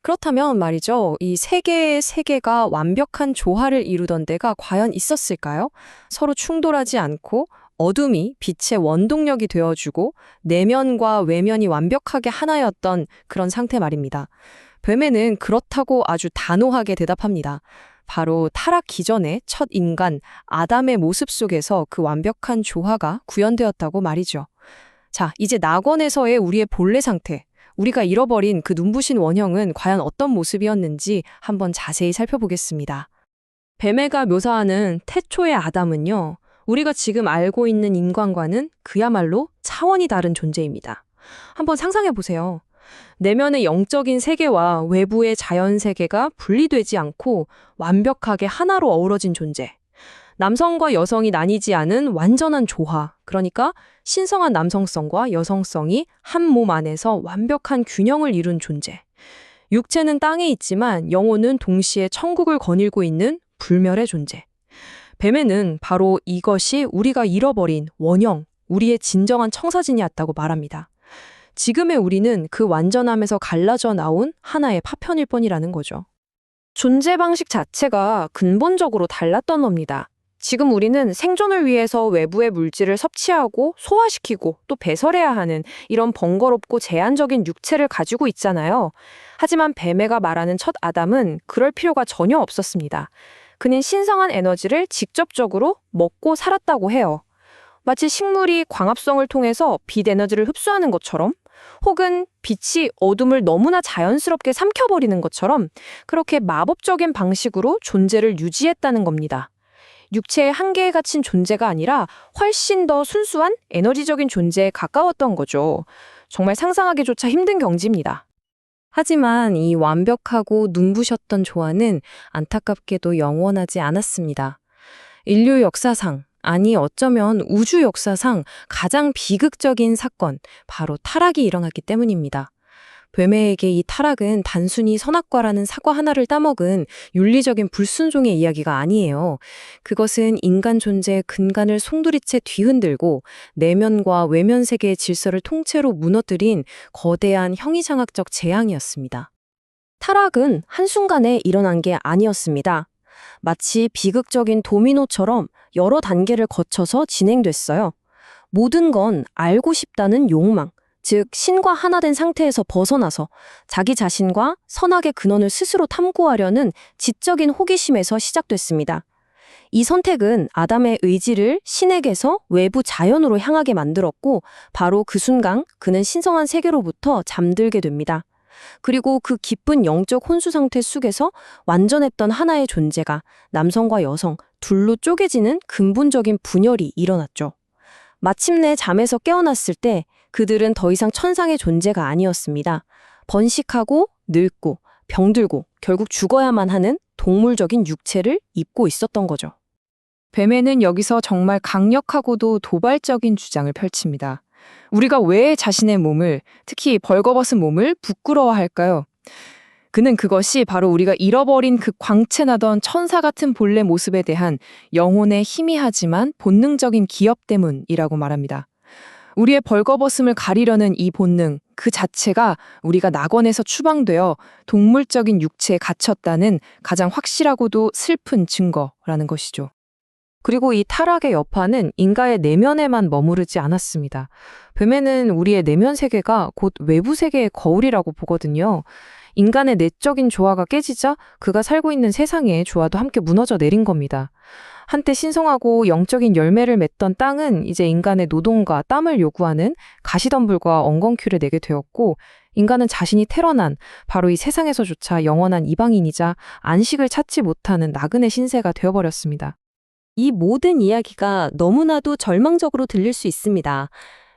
그렇다면 말이죠. 이 세 개의 세계가 완벽한 조화를 이루던 때가 과연 있었을까요? 서로 충돌하지 않고 어둠이 빛의 원동력이 되어주고 내면과 외면이 완벽하게 하나였던 그런 상태 말입니다. 뱀에는 그렇다고 아주 단호하게 대답합니다. 바로 타락 기전의 첫 인간 아담의 모습 속에서 그 완벽한 조화가 구현되었다고 말이죠. 자, 이제 낙원에서의 우리의 본래 상태, 우리가 잃어버린 그 눈부신 원형은 과연 어떤 모습이었는지 한번 자세히 살펴보겠습니다. 뱀에가 묘사하는 태초의 아담은요, 우리가 지금 알고 있는 인간과는 그야말로 차원이 다른 존재입니다. 한번 상상해 보세요. 내면의 영적인 세계와 외부의 자연 세계가 분리되지 않고 완벽하게 하나로 어우러진 존재. 남성과 여성이 나뉘지 않은 완전한 조화, 그러니까 신성한 남성성과 여성성이 한 몸 안에서 완벽한 균형을 이룬 존재. 육체는 땅에 있지만 영혼은 동시에 천국을 거닐고 있는 불멸의 존재. 뱀에는 바로 이것이 우리가 잃어버린 원형, 우리의 진정한 청사진이었다고 말합니다. 지금의 우리는 그 완전함에서 갈라져 나온 하나의 파편일 뿐이라는 거죠. 존재 방식 자체가 근본적으로 달랐던 겁니다. 지금 우리는 생존을 위해서 외부의 물질을 섭취하고 소화시키고 또 배설해야 하는 이런 번거롭고 제한적인 육체를 가지고 있잖아요. 하지만 뱀에가 말하는 첫 아담은 그럴 필요가 전혀 없었습니다. 그는 신성한 에너지를 직접적으로 먹고 살았다고 해요. 마치 식물이 광합성을 통해서 빛 에너지를 흡수하는 것처럼, 혹은 빛이 어둠을 너무나 자연스럽게 삼켜버리는 것처럼 그렇게 마법적인 방식으로 존재를 유지했다는 겁니다. 육체의 한계에 갇힌 존재가 아니라 훨씬 더 순수한 에너지적인 존재에 가까웠던 거죠. 정말 상상하기조차 힘든 경지입니다. 하지만 이 완벽하고 눈부셨던 조화는 안타깝게도 영원하지 않았습니다. 인류 역사상, 아니 어쩌면 우주 역사상 가장 비극적인 사건, 바로 타락이 일어났기 때문입니다. 뱀에게 이 타락은 단순히 선악과라는 사과 하나를 따먹은 윤리적인 불순종의 이야기가 아니에요. 그것은 인간 존재의 근간을 송두리째 뒤흔들고 내면과 외면 세계의 질서를 통째로 무너뜨린 거대한 형이상학적 재앙이었습니다. 타락은 한순간에 일어난 게 아니었습니다. 마치 비극적인 도미노처럼 여러 단계를 거쳐서 진행됐어요. 모든 건 알고 싶다는 욕망, 즉 신과 하나 된 상태에서 벗어나서 자기 자신과 선악의 근원을 스스로 탐구하려는 지적인 호기심에서 시작됐습니다. 이 선택은 아담의 의지를 신에게서 외부 자연으로 향하게 만들었고, 바로 그 순간 그는 신성한 세계로부터 잠들게 됩니다. 그리고 그 깊은 영적 혼수 상태 속에서 완전했던 하나의 존재가 남성과 여성 둘로 쪼개지는 근본적인 분열이 일어났죠. 마침내 잠에서 깨어났을 때 그들은 더 이상 천상의 존재가 아니었습니다. 번식하고 늙고 병들고 결국 죽어야만 하는 동물적인 육체를 입고 있었던 거죠. 뱀에는 여기서 정말 강력하고도 도발적인 주장을 펼칩니다. 우리가 왜 자신의 몸을, 특히 벌거벗은 몸을 부끄러워할까요? 그는 그것이 바로 우리가 잃어버린 그 광채나던 천사 같은 본래 모습에 대한 영혼의 희미하지만 본능적인 기업 때문이라고 말합니다. 우리의 벌거벗음을 가리려는 이 본능, 그 자체가 우리가 낙원에서 추방되어 동물적인 육체에 갇혔다는 가장 확실하고도 슬픈 증거라는 것이죠. 그리고 이 타락의 여파는 인간의 내면에만 머무르지 않았습니다. 뱀에는 우리의 내면 세계가 곧 외부 세계의 거울이라고 보거든요. 인간의 내적인 조화가 깨지자 그가 살고 있는 세상의 조화도 함께 무너져 내린 겁니다. 한때 신성하고 영적인 열매를 맺던 땅은 이제 인간의 노동과 땀을 요구하는 가시덤불과 엉겅퀴를 내게 되었고, 인간은 자신이 태어난 바로 이 세상에서조차 영원한 이방인이자 안식을 찾지 못하는 나그네 신세가 되어버렸습니다. 이 모든 이야기가 너무나도 절망적으로 들릴 수 있습니다.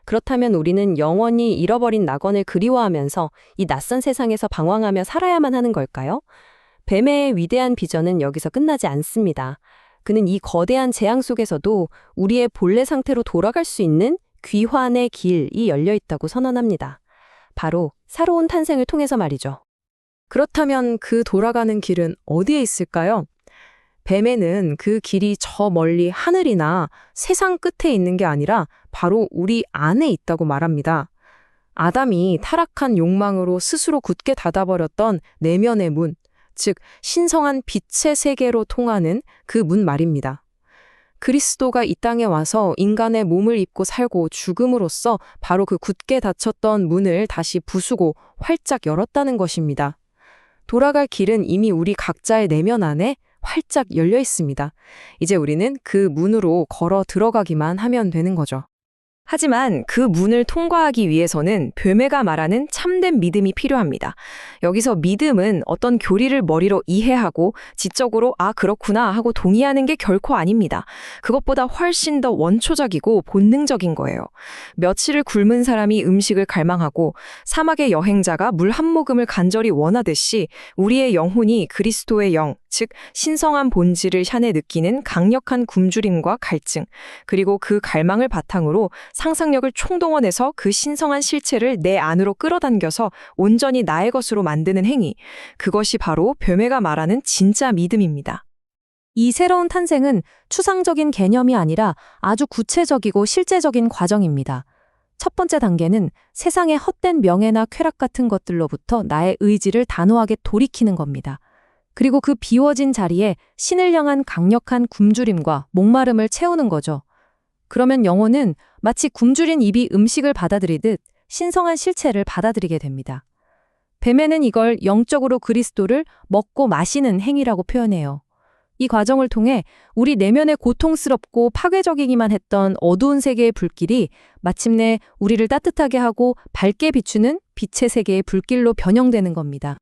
그렇다면 우리는 영원히 잃어버린 낙원을 그리워하면서 이 낯선 세상에서 방황하며 살아야만 하는 걸까요? 뱀의 위대한 비전은 여기서 끝나지 않습니다. 그는 이 거대한 재앙 속에서도 우리의 본래 상태로 돌아갈 수 있는 귀환의 길이 열려 있다고 선언합니다. 바로 새로운 탄생을 통해서 말이죠. 그렇다면 그 돌아가는 길은 어디에 있을까요? 뱀에는 그 길이 저 멀리 하늘이나 세상 끝에 있는 게 아니라 바로 우리 안에 있다고 말합니다. 아담이 타락한 욕망으로 스스로 굳게 닫아버렸던 내면의 문, 즉 신성한 빛의 세계로 통하는 그 문 말입니다. 그리스도가 이 땅에 와서 인간의 몸을 입고 살고 죽음으로써 바로 그 굳게 닫혔던 문을 다시 부수고 활짝 열었다는 것입니다. 돌아갈 길은 이미 우리 각자의 내면 안에 활짝 열려 있습니다. 이제 우리는 그 문으로 걸어 들어가기만 하면 되는 거죠. 하지만 그 문을 통과하기 위해서는 뱀에가 말하는 참된 믿음이 필요합니다. 여기서 믿음은 어떤 교리를 머리로 이해하고 지적으로 아 그렇구나 하고 동의하는 게 결코 아닙니다. 그것보다 훨씬 더 원초적이고 본능적인 거예요. 며칠을 굶은 사람이 음식을 갈망하고 사막의 여행자가 물 한 모금을 간절히 원하듯이 우리의 영혼이 그리스도의 영, 즉 신성한 본질을 향해 느끼는 강력한 굶주림과 갈증, 그리고 그 갈망을 바탕으로 상상력을 총동원해서 그 신성한 실체를 내 안으로 끌어당겨서 온전히 나의 것으로 만드는 행위, 그것이 바로 뱀에가 말하는 진짜 믿음입니다. 이 새로운 탄생은 추상적인 개념이 아니라 아주 구체적이고 실제적인 과정입니다. 첫 번째 단계는 세상의 헛된 명예나 쾌락 같은 것들로부터 나의 의지를 단호하게 돌이키는 겁니다. 그리고 그 비워진 자리에 신을 향한 강력한 굶주림과 목마름을 채우는 거죠. 그러면 영혼은 마치 굶주린 입이 음식을 받아들이듯 신성한 실체를 받아들이게 됩니다. 뱀에는 이걸 영적으로 그리스도를 먹고 마시는 행위라고 표현해요. 이 과정을 통해 우리 내면에 고통스럽고 파괴적이기만 했던 어두운 세계의 불길이 마침내 우리를 따뜻하게 하고 밝게 비추는 빛의 세계의 불길로 변형되는 겁니다.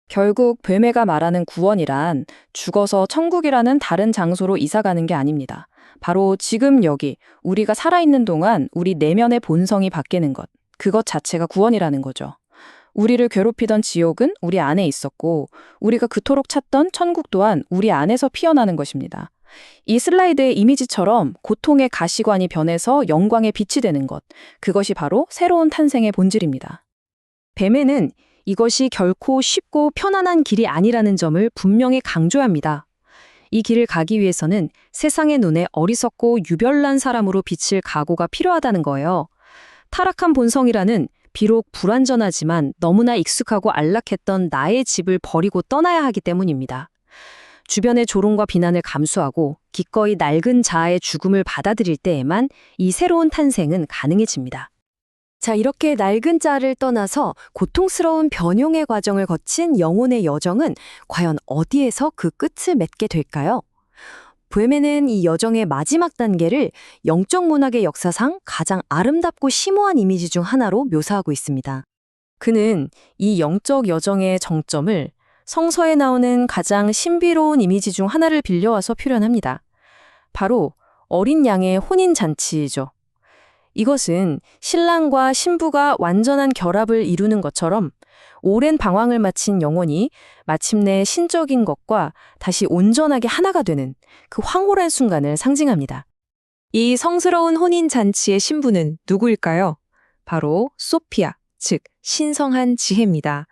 결국 뱀애가 말하는 구원이란 죽어서 천국이라는 다른 장소로 이사가는 게 아닙니다. 바로 지금 여기 우리가 살아있는 동안 우리 내면의 본성이 바뀌는 것, 그것 자체가 구원이라는 거죠. 우리를 괴롭히던 지옥은 우리 안에 있었고 우리가 그토록 찾던 천국 또한 우리 안에서 피어나는 것입니다. 이 슬라이드의 이미지처럼 고통의 가시관이 변해서 영광의 빛이 되는 것, 그것이 바로 새로운 탄생의 본질입니다. 뱀에는 이것이 결코 쉽고 편안한 길이 아니라는 점을 분명히 강조합니다. 이 길을 가기 위해서는 세상의 눈에 어리석고 유별난 사람으로 비칠 각오가 필요하다는 거예요. 타락한 본성이라는 비록 불완전하지만 너무나 익숙하고 안락했던 나의 집을 버리고 떠나야 하기 때문입니다. 주변의 조롱과 비난을 감수하고 기꺼이 낡은 자아의 죽음을 받아들일 때에만 이 새로운 탄생은 가능해집니다. 자, 이렇게 낡은 자를 떠나서 고통스러운 변용의 과정을 거친 영혼의 여정은 과연 어디에서 그 끝을 맺게 될까요? 뱀에는 이 여정의 마지막 단계를 영적 문학의 역사상 가장 아름답고 심오한 이미지 중 하나로 묘사하고 있습니다. 그는 이 영적 여정의 정점을 성서에 나오는 가장 신비로운 이미지 중 하나를 빌려와서 표현합니다. 바로 어린 양의 혼인잔치이죠. 이것은 신랑과 신부가 완전한 결합을 이루는 것처럼 오랜 방황을 마친 영혼이 마침내 신적인 것과 다시 온전하게 하나가 되는 그 황홀한 순간을 상징합니다. 이 성스러운 혼인잔치의 신부는 누구일까요? 바로 소피아, 즉 신성한 지혜입니다.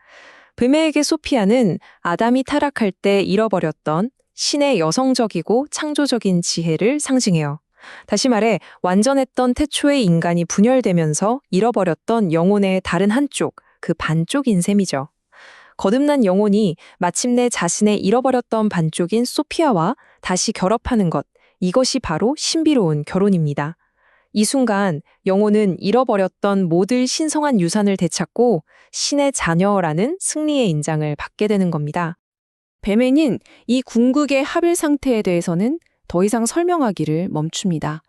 뱀에게 소피아는 아담이 타락할 때 잃어버렸던 신의 여성적이고 창조적인 지혜를 상징해요. 다시 말해 완전했던 태초의 인간이 분열되면서 잃어버렸던 영혼의 다른 한쪽, 그 반쪽인 셈이죠. 거듭난 영혼이 마침내 자신의 잃어버렸던 반쪽인 소피아와 다시 결합하는 것, 이것이 바로 신비로운 결혼입니다. 이 순간 영혼은 잃어버렸던 모든 신성한 유산을 되찾고 신의 자녀라는 승리의 인장을 받게 되는 겁니다. 뱀에는 이 궁극의 합일 상태에 대해서는 더 이상 설명하기를 멈춥니다.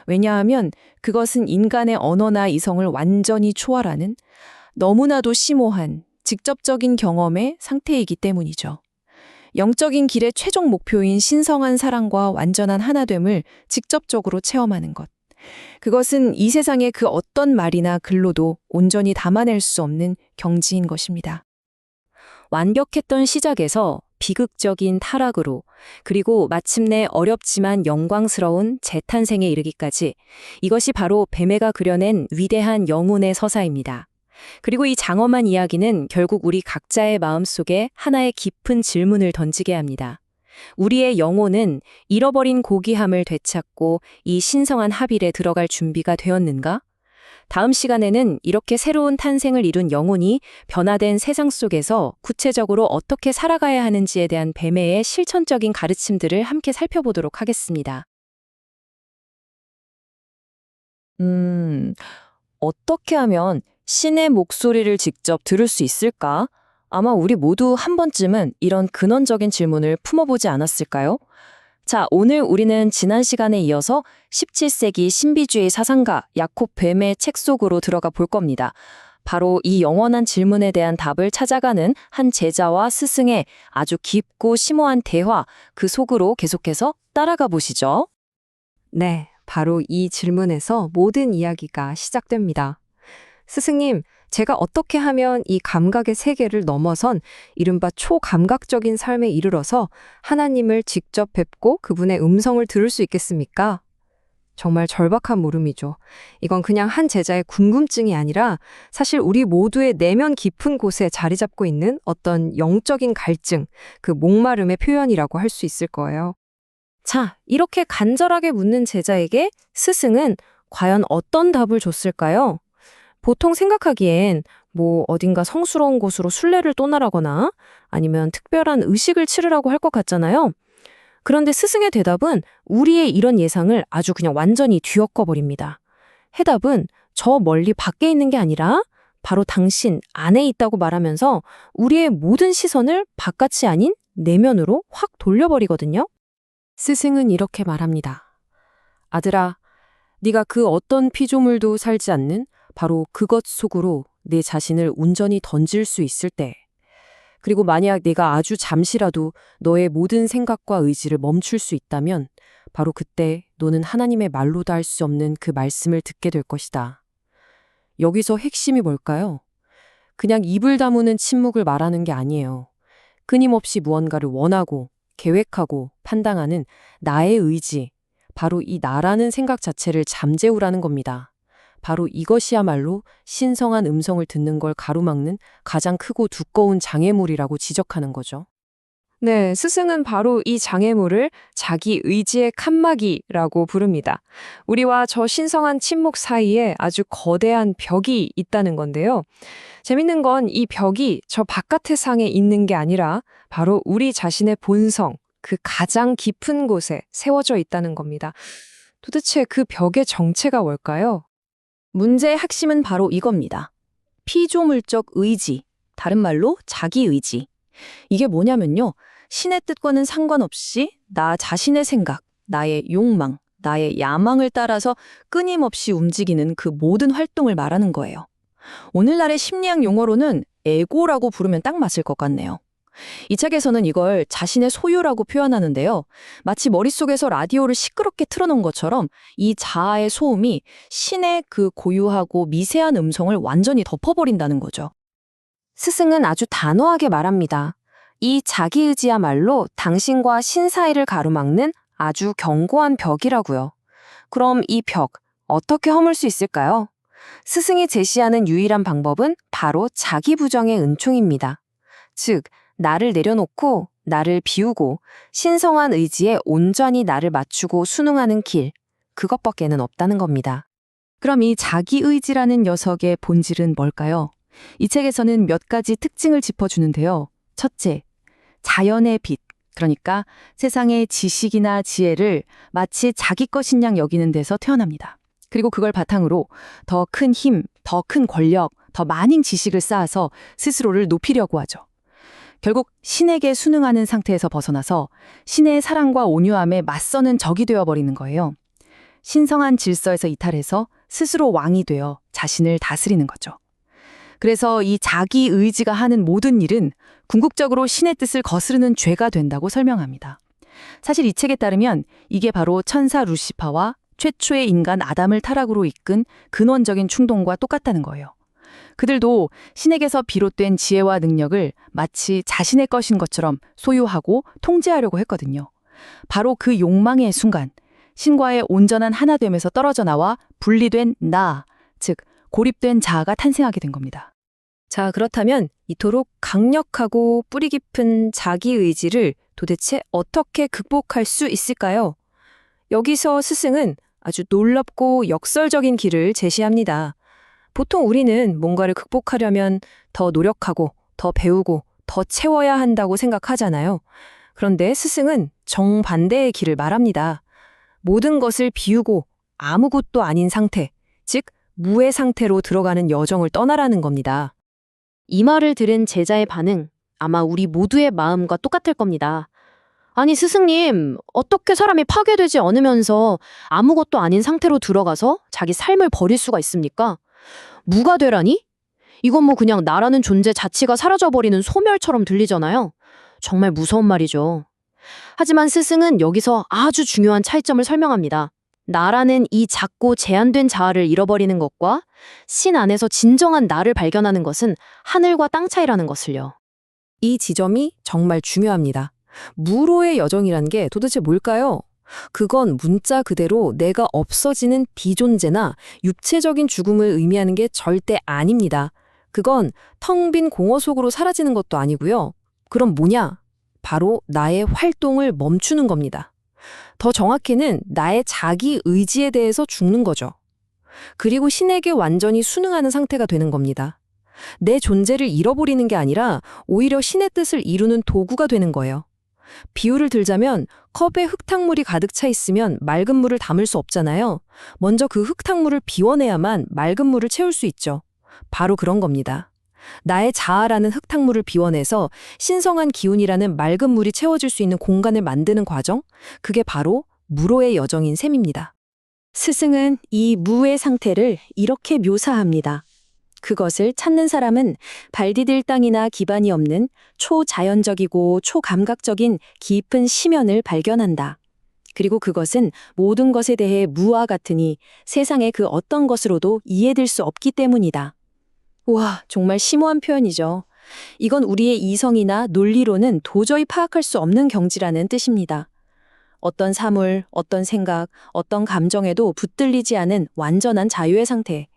왜냐하면 그것은 인간의 언어나 이성을 완전히 초월하는 너무나도 심오한 직접적인 경험의 상태이기 때문이죠. 영적인 길의 최종 목표인 신성한 사랑과 완전한 하나됨을 직접적으로 체험하는 것. 그것은 이 세상의 그 어떤 말이나 글로도 온전히 담아낼 수 없는 경지인 것입니다. 완벽했던 시작에서 비극적인 타락으로 그리고 마침내 어렵지만 영광스러운 재탄생에 이르기까지 이것이 바로 뱀에가 그려낸 위대한 영혼의 서사입니다. 그리고 이 장엄한 이야기는 결국 우리 각자의 마음속에 하나의 깊은 질문을 던지게 합니다. 우리의 영혼은 잃어버린 고귀함을 되찾고 이 신성한 합일에 들어갈 준비가 되었는가? 다음 시간에는 이렇게 새로운 탄생을 이룬 영혼이 변화된 세상 속에서 구체적으로 어떻게 살아가야 하는지에 대한 뱀의 실천적인 가르침들을 함께 살펴보도록 하겠습니다. 어떻게 하면 신의 목소리를 직접 들을 수 있을까? 아마 우리 모두 한 번쯤은 이런 근원적인 질문을 품어보지 않았을까요? 자, 오늘 우리는 지난 시간에 이어서 17세기 신비주의 사상가 야콥 뱀의 책 속으로 들어가 볼 겁니다. 바로 이 영원한 질문에 대한 답을 찾아가는 한 제자와 스승의 아주 깊고 심오한 대화, 그 속으로 계속해서 따라가 보시죠. 네, 바로 이 질문에서 모든 이야기가 시작됩니다. 스승님, 제가 어떻게 하면 이 감각의 세계를 넘어선 이른바 초감각적인 삶에 이르러서 하나님을 직접 뵙고 그분의 음성을 들을 수 있겠습니까? 정말 절박한 물음이죠. 이건 그냥 한 제자의 궁금증이 아니라 사실 우리 모두의 내면 깊은 곳에 자리 잡고 있는 어떤 영적인 갈증, 그 목마름의 표현이라고 할 수 있을 거예요. 자, 이렇게 간절하게 묻는 제자에게 스승은 과연 어떤 답을 줬을까요? 보통 생각하기엔 어딘가 성스러운 곳으로 순례를 떠나라거나 아니면 특별한 의식을 치르라고 할 것 같잖아요. 그런데 스승의 대답은 우리의 이런 예상을 아주 그냥 완전히 뒤엎어 버립니다. 해답은 저 멀리 밖에 있는 게 아니라 바로 당신 안에 있다고 말하면서 우리의 모든 시선을 바깥이 아닌 내면으로 확 돌려버리거든요. 스승은 이렇게 말합니다. 아들아, 네가 그 어떤 피조물도 살지 않는 바로 그것 속으로 내 자신을 온전히 던질 수 있을 때, 그리고 만약 내가 아주 잠시라도 너의 모든 생각과 의지를 멈출 수 있다면 바로 그때 너는 하나님의 말로도 할 수 없는 그 말씀을 듣게 될 것이다. 여기서 핵심이 뭘까요? 그냥 입을 다무는 침묵을 말하는 게 아니에요. 끊임없이 무언가를 원하고 계획하고 판단하는 나의 의지, 바로 이 나라는 생각 자체를 잠재우라는 겁니다. 바로 이것이야말로 신성한 음성을 듣는 걸 가로막는 가장 크고 두꺼운 장애물이라고 지적하는 거죠. 네, 스승은 바로 이 장애물을 자기 의지의 칸막이라고 부릅니다. 우리와 저 신성한 침묵 사이에 아주 거대한 벽이 있다는 건데요. 재밌는 건 이 벽이 저 바깥의 상에 있는 게 아니라 바로 우리 자신의 본성, 그 가장 깊은 곳에 세워져 있다는 겁니다. 도대체 그 벽의 정체가 뭘까요? 문제의 핵심은 바로 이겁니다. 피조물적 의지, 다른 말로 자기의지. 이게 뭐냐면요. 신의 뜻과는 상관없이 나 자신의 생각, 나의 욕망, 나의 야망을 따라서 끊임없이 움직이는 그 모든 활동을 말하는 거예요. 오늘날의 심리학 용어로는 에고라고 부르면 딱 맞을 것 같네요. 이 책에서는 이걸 자신의 소유라고 표현하는데요. 마치 머릿속에서 라디오를 시끄럽게 틀어놓은 것처럼 이 자아의 소음이 신의 그 고유하고 미세한 음성을 완전히 덮어버린다는 거죠. 스승은 아주 단호하게 말합니다. 이 자기의지야말로 당신과 신 사이를 가로막는 아주 견고한 벽이라고요. 그럼 이 벽, 어떻게 허물 수 있을까요? 스승이 제시하는 유일한 방법은 바로 자기 부정의 은총입니다. 즉, 나를 내려놓고 나를 비우고 신성한 의지에 온전히 나를 맞추고 순응하는 길, 그것밖에는 없다는 겁니다. 그럼 이 자기의지라는 녀석의 본질은 뭘까요? 이 책에서는 몇 가지 특징을 짚어주는데요. 첫째, 자연의 빛, 그러니까 세상의 지식이나 지혜를 마치 자기 것인 양 여기는 데서 태어납니다. 그리고 그걸 바탕으로 더 큰 힘, 더 큰 권력, 더 많은 지식을 쌓아서 스스로를 높이려고 하죠. 결국 신에게 순응하는 상태에서 벗어나서 신의 사랑과 온유함에 맞서는 적이 되어버리는 거예요. 신성한 질서에서 이탈해서 스스로 왕이 되어 자신을 다스리는 거죠. 그래서 이 자기 의지가 하는 모든 일은 궁극적으로 신의 뜻을 거스르는 죄가 된다고 설명합니다. 사실 이 책에 따르면 이게 바로 천사 루시파와 최초의 인간 아담을 타락으로 이끈 근원적인 충동과 똑같다는 거예요. 그들도 신에게서 비롯된 지혜와 능력을 마치 자신의 것인 것처럼 소유하고 통제하려고 했거든요. 바로 그 욕망의 순간, 신과의 온전한 하나됨에서 떨어져 나와 분리된 나, 즉 고립된 자아가 탄생하게 된 겁니다. 자, 그렇다면 이토록 강력하고 뿌리 깊은 자기의지를 도대체 어떻게 극복할 수 있을까요? 여기서 스승은 아주 놀랍고 역설적인 길을 제시합니다. 보통 우리는 뭔가를 극복하려면 더 노력하고, 더 배우고, 더 채워야 한다고 생각하잖아요. 그런데 스승은 정반대의 길을 말합니다. 모든 것을 비우고 아무것도 아닌 상태, 즉 무의 상태로 들어가는 여정을 떠나라는 겁니다. 이 말을 들은 제자의 반응, 아마 우리 모두의 마음과 똑같을 겁니다. 아니 스승님, 어떻게 사람이 파괴되지 않으면서 아무것도 아닌 상태로 들어가서 자기 삶을 버릴 수가 있습니까? 무가 되라니? 이건 그냥 나라는 존재 자체가 사라져버리는 소멸처럼 들리잖아요. 정말 무서운 말이죠. 하지만 스승은 여기서 아주 중요한 차이점을 설명합니다. 나라는 이 작고 제한된 자아를 잃어버리는 것과 신 안에서 진정한 나를 발견하는 것은 하늘과 땅 차이라는 것을요. 이 지점이 정말 중요합니다. 무로의 여정이란 게 도대체 뭘까요? 그건 문자 그대로 내가 없어지는 비존재나 육체적인 죽음을 의미하는 게 절대 아닙니다. 그건 텅 빈 공허 속으로 사라지는 것도 아니고요. 그럼 뭐냐? 바로 나의 활동을 멈추는 겁니다. 더 정확히는 나의 자기 의지에 대해서 죽는 거죠. 그리고 신에게 완전히 순응하는 상태가 되는 겁니다. 내 존재를 잃어버리는 게 아니라 오히려 신의 뜻을 이루는 도구가 되는 거예요. 비유를 들자면 컵에 흙탕물이 가득 차 있으면 맑은 물을 담을 수 없잖아요. 먼저 그 흙탕물을 비워내야만 맑은 물을 채울 수 있죠. 바로 그런 겁니다. 나의 자아라는 흙탕물을 비워내서 신성한 기운이라는 맑은 물이 채워질 수 있는 공간을 만드는 과정, 그게 바로 무로의 여정인 셈입니다. 스승은 이 무의 상태를 이렇게 묘사합니다. 그것을 찾는 사람은 발 디딜 땅이나 기반이 없는 초자연적이고 초감각적인 깊은 심연을 발견한다. 그리고 그것은 모든 것에 대해 무와 같으니 세상의 그 어떤 것으로도 이해될 수 없기 때문이다. 우와, 정말 심오한 표현이죠. 이건 우리의 이성이나 논리로는 도저히 파악할 수 없는 경지라는 뜻입니다. 어떤 사물, 어떤 생각, 어떤 감정에도 붙들리지 않은 완전한 자유의 상태.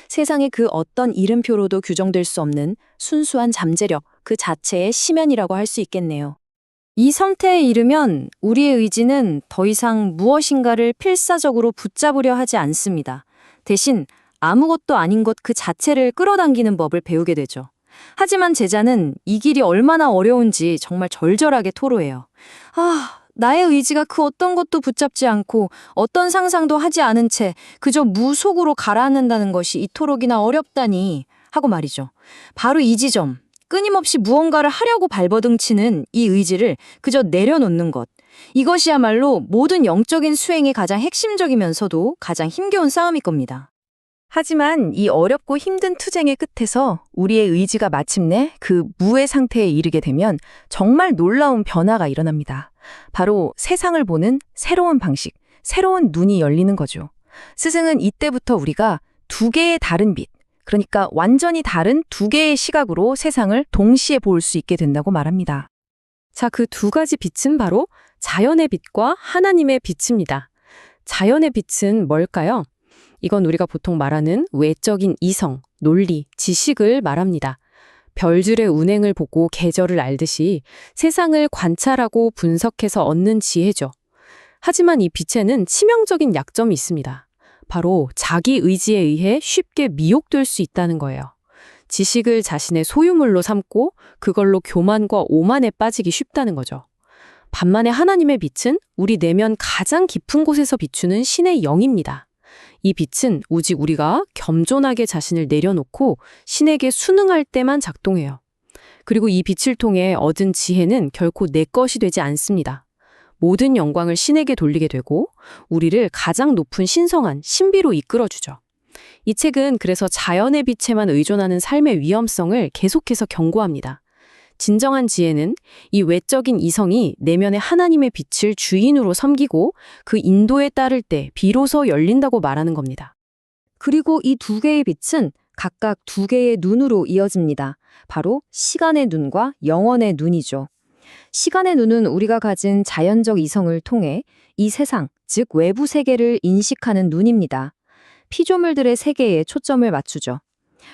세상의 그 어떤 이름표로도 규정될 수 없는 순수한 잠재력, 그 자체의 심연이라고 할 수 있겠네요. 이 상태에 이르면 우리의 의지는 더 이상 무엇인가를 필사적으로 붙잡으려 하지 않습니다. 대신 아무것도 아닌 것 그 자체를 끌어당기는 법을 배우게 되죠. 하지만 제자는 이 길이 얼마나 어려운지 정말 절절하게 토로해요. 나의 의지가 그 어떤 것도 붙잡지 않고 어떤 상상도 하지 않은 채 그저 무 속으로 가라앉는다는 것이 이토록이나 어렵다니 하고 말이죠. 바로 이 지점, 끊임없이 무언가를 하려고 발버둥치는 이 의지를 그저 내려놓는 것. 이것이야말로 모든 영적인 수행의 가장 핵심적이면서도 가장 힘겨운 싸움일 겁니다. 하지만 이 어렵고 힘든 투쟁의 끝에서 우리의 의지가 마침내 그 무의 상태에 이르게 되면 정말 놀라운 변화가 일어납니다. 바로 세상을 보는 새로운 방식, 새로운 눈이 열리는 거죠. 스승은 이때부터 우리가 두 개의 다른 빛, 그러니까 완전히 다른 두 개의 시각으로 세상을 동시에 볼 수 있게 된다고 말합니다. 자, 그 두 가지 빛은 바로 자연의 빛과 하나님의 빛입니다. 자연의 빛은 뭘까요? 이건 우리가 보통 말하는 외적인 이성, 논리, 지식을 말합니다. 별줄의 운행을 보고 계절을 알듯이 세상을 관찰하고 분석해서 얻는 지혜죠. 하지만 이 빛에는 치명적인 약점이 있습니다. 바로 자기 의지에 의해 쉽게 미혹될 수 있다는 거예요. 지식을 자신의 소유물로 삼고 그걸로 교만과 오만에 빠지기 쉽다는 거죠. 반면에 하나님의 빛은 우리 내면 가장 깊은 곳에서 비추는 신의 영입니다. 이 빛은 오직 우리가 겸손하게 자신을 내려놓고 신에게 순응할 때만 작동해요. 그리고 이 빛을 통해 얻은 지혜는 결코 내 것이 되지 않습니다. 모든 영광을 신에게 돌리게 되고 우리를 가장 높은 신성한 신비로 이끌어주죠. 이 책은 그래서 자연의 빛에만 의존하는 삶의 위험성을 계속해서 경고합니다. 진정한 지혜는 이 외적인 이성이 내면의 하나님의 빛을 주인으로 섬기고 그 인도에 따를 때 비로소 열린다고 말하는 겁니다. 그리고 이 두 개의 빛은 각각 두 개의 눈으로 이어집니다. 바로 시간의 눈과 영혼의 눈이죠. 시간의 눈은 우리가 가진 자연적 이성을 통해 이 세상, 즉 외부 세계를 인식하는 눈입니다. 피조물들의 세계에 초점을 맞추죠.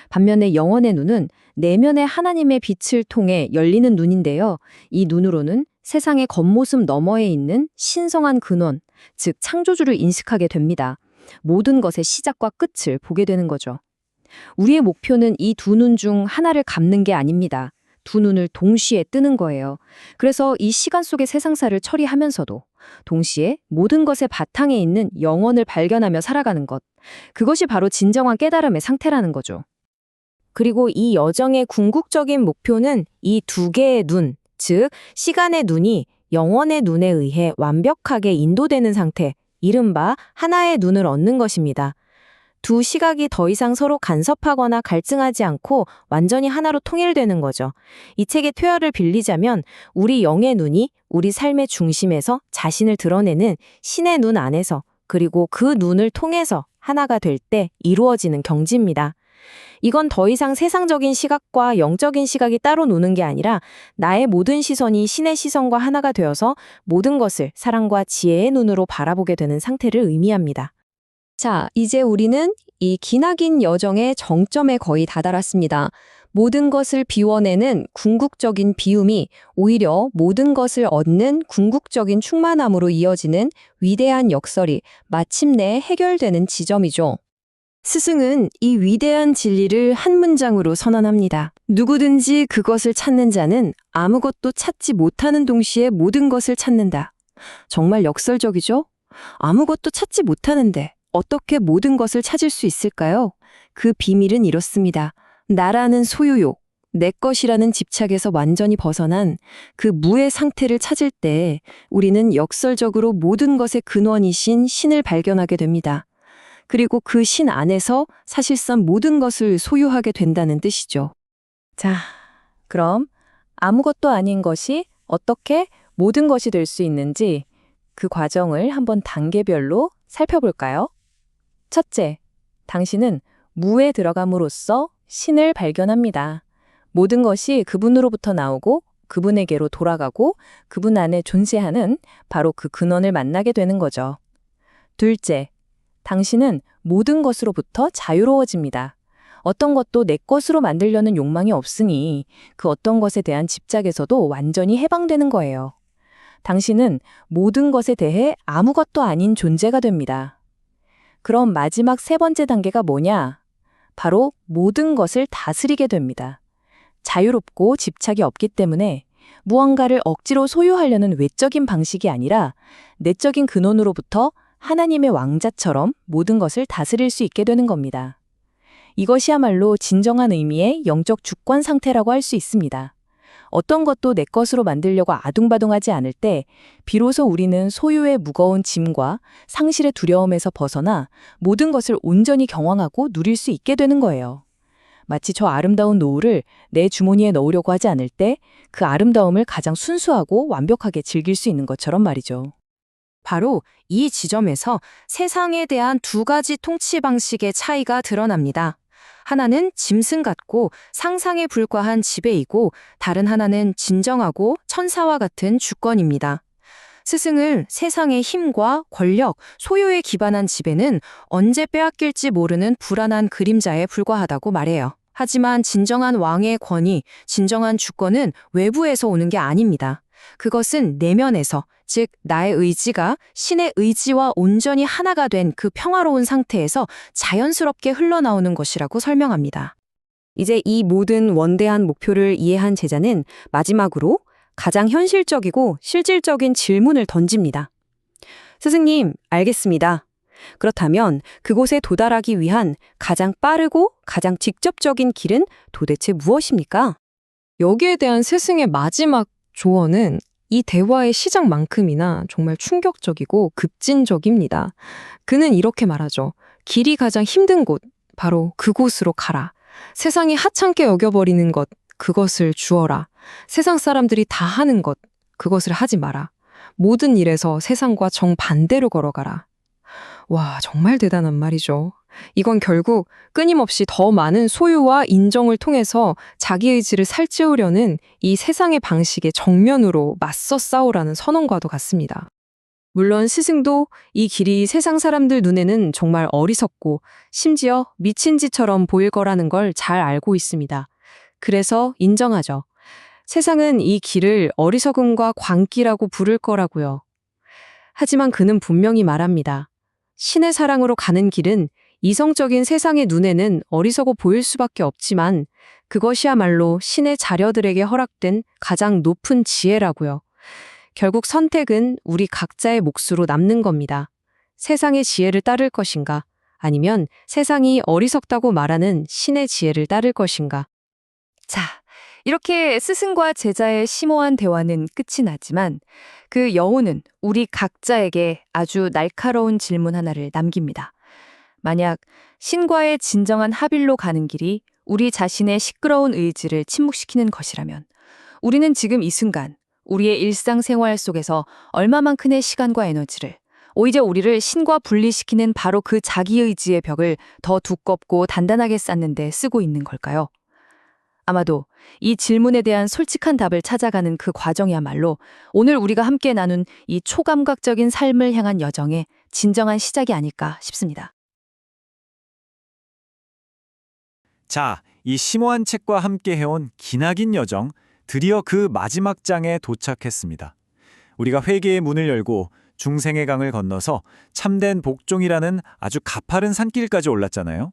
반면에 영혼의 눈은 내면의 하나님의 빛을 통해 열리는 눈인데요. 이 눈으로는 세상의 겉모습 너머에 있는 신성한 근원, 즉 창조주를 인식하게 됩니다. 모든 것의 시작과 끝을 보게 되는 거죠. 우리의 목표는 이 두 눈 중 하나를 감는 게 아닙니다. 두 눈을 동시에 뜨는 거예요. 그래서 이 시간 속의 세상사를 처리하면서도 동시에 모든 것의 바탕에 있는 영혼을 발견하며 살아가는 것. 그것이 바로 진정한 깨달음의 상태라는 거죠. 그리고 이 여정의 궁극적인 목표는 이 두 개의 눈, 즉 시간의 눈이 영혼의 눈에 의해 완벽하게 인도되는 상태, 이른바 하나의 눈을 얻는 것입니다. 두 시각이 더 이상 서로 간섭하거나 갈증하지 않고 완전히 하나로 통일되는 거죠. 이 책의 표현을 빌리자면 우리 영의 눈이 우리 삶의 중심에서 자신을 드러내는 신의 눈 안에서 그리고 그 눈을 통해서 하나가 될 때 이루어지는 경지입니다. 이건 더 이상 세상적인 시각과 영적인 시각이 따로 노는 게 아니라 나의 모든 시선이 신의 시선과 하나가 되어서 모든 것을 사랑과 지혜의 눈으로 바라보게 되는 상태를 의미합니다. 자, 이제 우리는 이 기나긴 여정의 정점에 거의 다다랐습니다. 모든 것을 비워내는 궁극적인 비움이 오히려 모든 것을 얻는 궁극적인 충만함으로 이어지는 위대한 역설이 마침내 해결되는 지점이죠. 스승은 이 위대한 진리를 한 문장으로 선언합니다. 누구든지 그것을 찾는 자는 아무것도 찾지 못하는 동시에 모든 것을 찾는다. 정말 역설적이죠? 아무것도 찾지 못하는데 어떻게 모든 것을 찾을 수 있을까요? 그 비밀은 이렇습니다. 나라는 소유욕, 내 것이라는 집착에서 완전히 벗어난 그 무의 상태를 찾을 때 우리는 역설적으로 모든 것의 근원이신 신을 발견하게 됩니다. 그리고 그 신 안에서 사실상 모든 것을 소유하게 된다는 뜻이죠. 자, 그럼 아무것도 아닌 것이 어떻게 모든 것이 될 수 있는지 그 과정을 한번 단계별로 살펴볼까요? 첫째, 당신은 무에 들어감으로써 신을 발견합니다. 모든 것이 그분으로부터 나오고 그분에게로 돌아가고 그분 안에 존재하는 바로 그 근원을 만나게 되는 거죠. 둘째, 당신은 모든 것으로부터 자유로워집니다. 어떤 것도 내 것으로 만들려는 욕망이 없으니 그 어떤 것에 대한 집착에서도 완전히 해방되는 거예요. 당신은 모든 것에 대해 아무것도 아닌 존재가 됩니다. 그럼 마지막 세 번째 단계가 뭐냐? 바로 모든 것을 다스리게 됩니다. 자유롭고 집착이 없기 때문에 무언가를 억지로 소유하려는 외적인 방식이 아니라 내적인 근원으로부터 하나님의 왕자처럼 모든 것을 다스릴 수 있게 되는 겁니다. 이것이야말로 진정한 의미의 영적 주권 상태라고 할 수 있습니다. 어떤 것도 내 것으로 만들려고 아둥바둥하지 않을 때 비로소 우리는 소유의 무거운 짐과 상실의 두려움에서 벗어나 모든 것을 온전히 경험하고 누릴 수 있게 되는 거예요. 마치 저 아름다운 노을을 내 주머니에 넣으려고 하지 않을 때 그 아름다움을 가장 순수하고 완벽하게 즐길 수 있는 것처럼 말이죠. 바로 이 지점에서 세상에 대한 두 가지 통치 방식의 차이가 드러납니다. 하나는 짐승 같고 상상에 불과한 지배이고 다른 하나는 진정하고 천사와 같은 주권입니다. 스승은 세상의 힘과 권력, 소유에 기반한 지배는 언제 빼앗길지 모르는 불안한 그림자에 불과하다고 말해요. 하지만 진정한 왕의 권위, 진정한 주권은 외부에서 오는 게 아닙니다. 그것은 내면에서, 즉 나의 의지가 신의 의지와 온전히 하나가 된 그 평화로운 상태에서 자연스럽게 흘러나오는 것이라고 설명합니다. 이제 이 모든 원대한 목표를 이해한 제자는 마지막으로 가장 현실적이고 실질적인 질문을 던집니다. 스승님, 알겠습니다. 그렇다면 그곳에 도달하기 위한 가장 빠르고 가장 직접적인 길은 도대체 무엇입니까? 여기에 대한 스승의 마지막 조언은 이 대화의 시작만큼이나 정말 충격적이고 급진적입니다. 그는 이렇게 말하죠. 길이 가장 힘든 곳, 바로 그곳으로 가라. 세상이 하찮게 여겨버리는 것, 그것을 주어라. 세상 사람들이 다 하는 것, 그것을 하지 마라. 모든 일에서 세상과 정반대로 걸어가라. 와, 정말 대단한 말이죠. 이건 결국 끊임없이 더 많은 소유와 인정을 통해서 자기 의지를 살찌우려는 이 세상의 방식에 정면으로 맞서 싸우라는 선언과도 같습니다. 물론 스승도 이 길이 세상 사람들 눈에는 정말 어리석고 심지어 미친 짓처럼 보일 거라는 걸 잘 알고 있습니다. 그래서 인정하죠. 세상은 이 길을 어리석음과 광기라고 부를 거라고요. 하지만 그는 분명히 말합니다. 신의 사랑으로 가는 길은 이성적인 세상의 눈에는 어리석어 보일 수밖에 없지만 그것이야말로 신의 자녀들에게 허락된 가장 높은 지혜라고요. 결국 선택은 우리 각자의 몫으로 남는 겁니다. 세상의 지혜를 따를 것인가, 아니면 세상이 어리석다고 말하는 신의 지혜를 따를 것인가. 자, 이렇게 스승과 제자의 심오한 대화는 끝이 나지만 그 여우는 우리 각자에게 아주 날카로운 질문 하나를 남깁니다. 만약 신과의 진정한 합일로 가는 길이 우리 자신의 시끄러운 의지를 침묵시키는 것이라면 우리는 지금 이 순간 우리의 일상생활 속에서 얼마만큼의 시간과 에너지를 오히려 우리를 신과 분리시키는 바로 그 자기의지의 벽을 더 두껍고 단단하게 쌓는 데 쓰고 있는 걸까요? 아마도 이 질문에 대한 솔직한 답을 찾아가는 그 과정이야말로 오늘 우리가 함께 나눈 이 초감각적인 삶을 향한 여정의 진정한 시작이 아닐까 싶습니다. 자, 이 심오한 책과 함께 해온 기나긴 여정, 드디어 그 마지막 장에 도착했습니다. 우리가 회개의 문을 열고 중생의 강을 건너서 참된 복종이라는 아주 가파른 산길까지 올랐잖아요.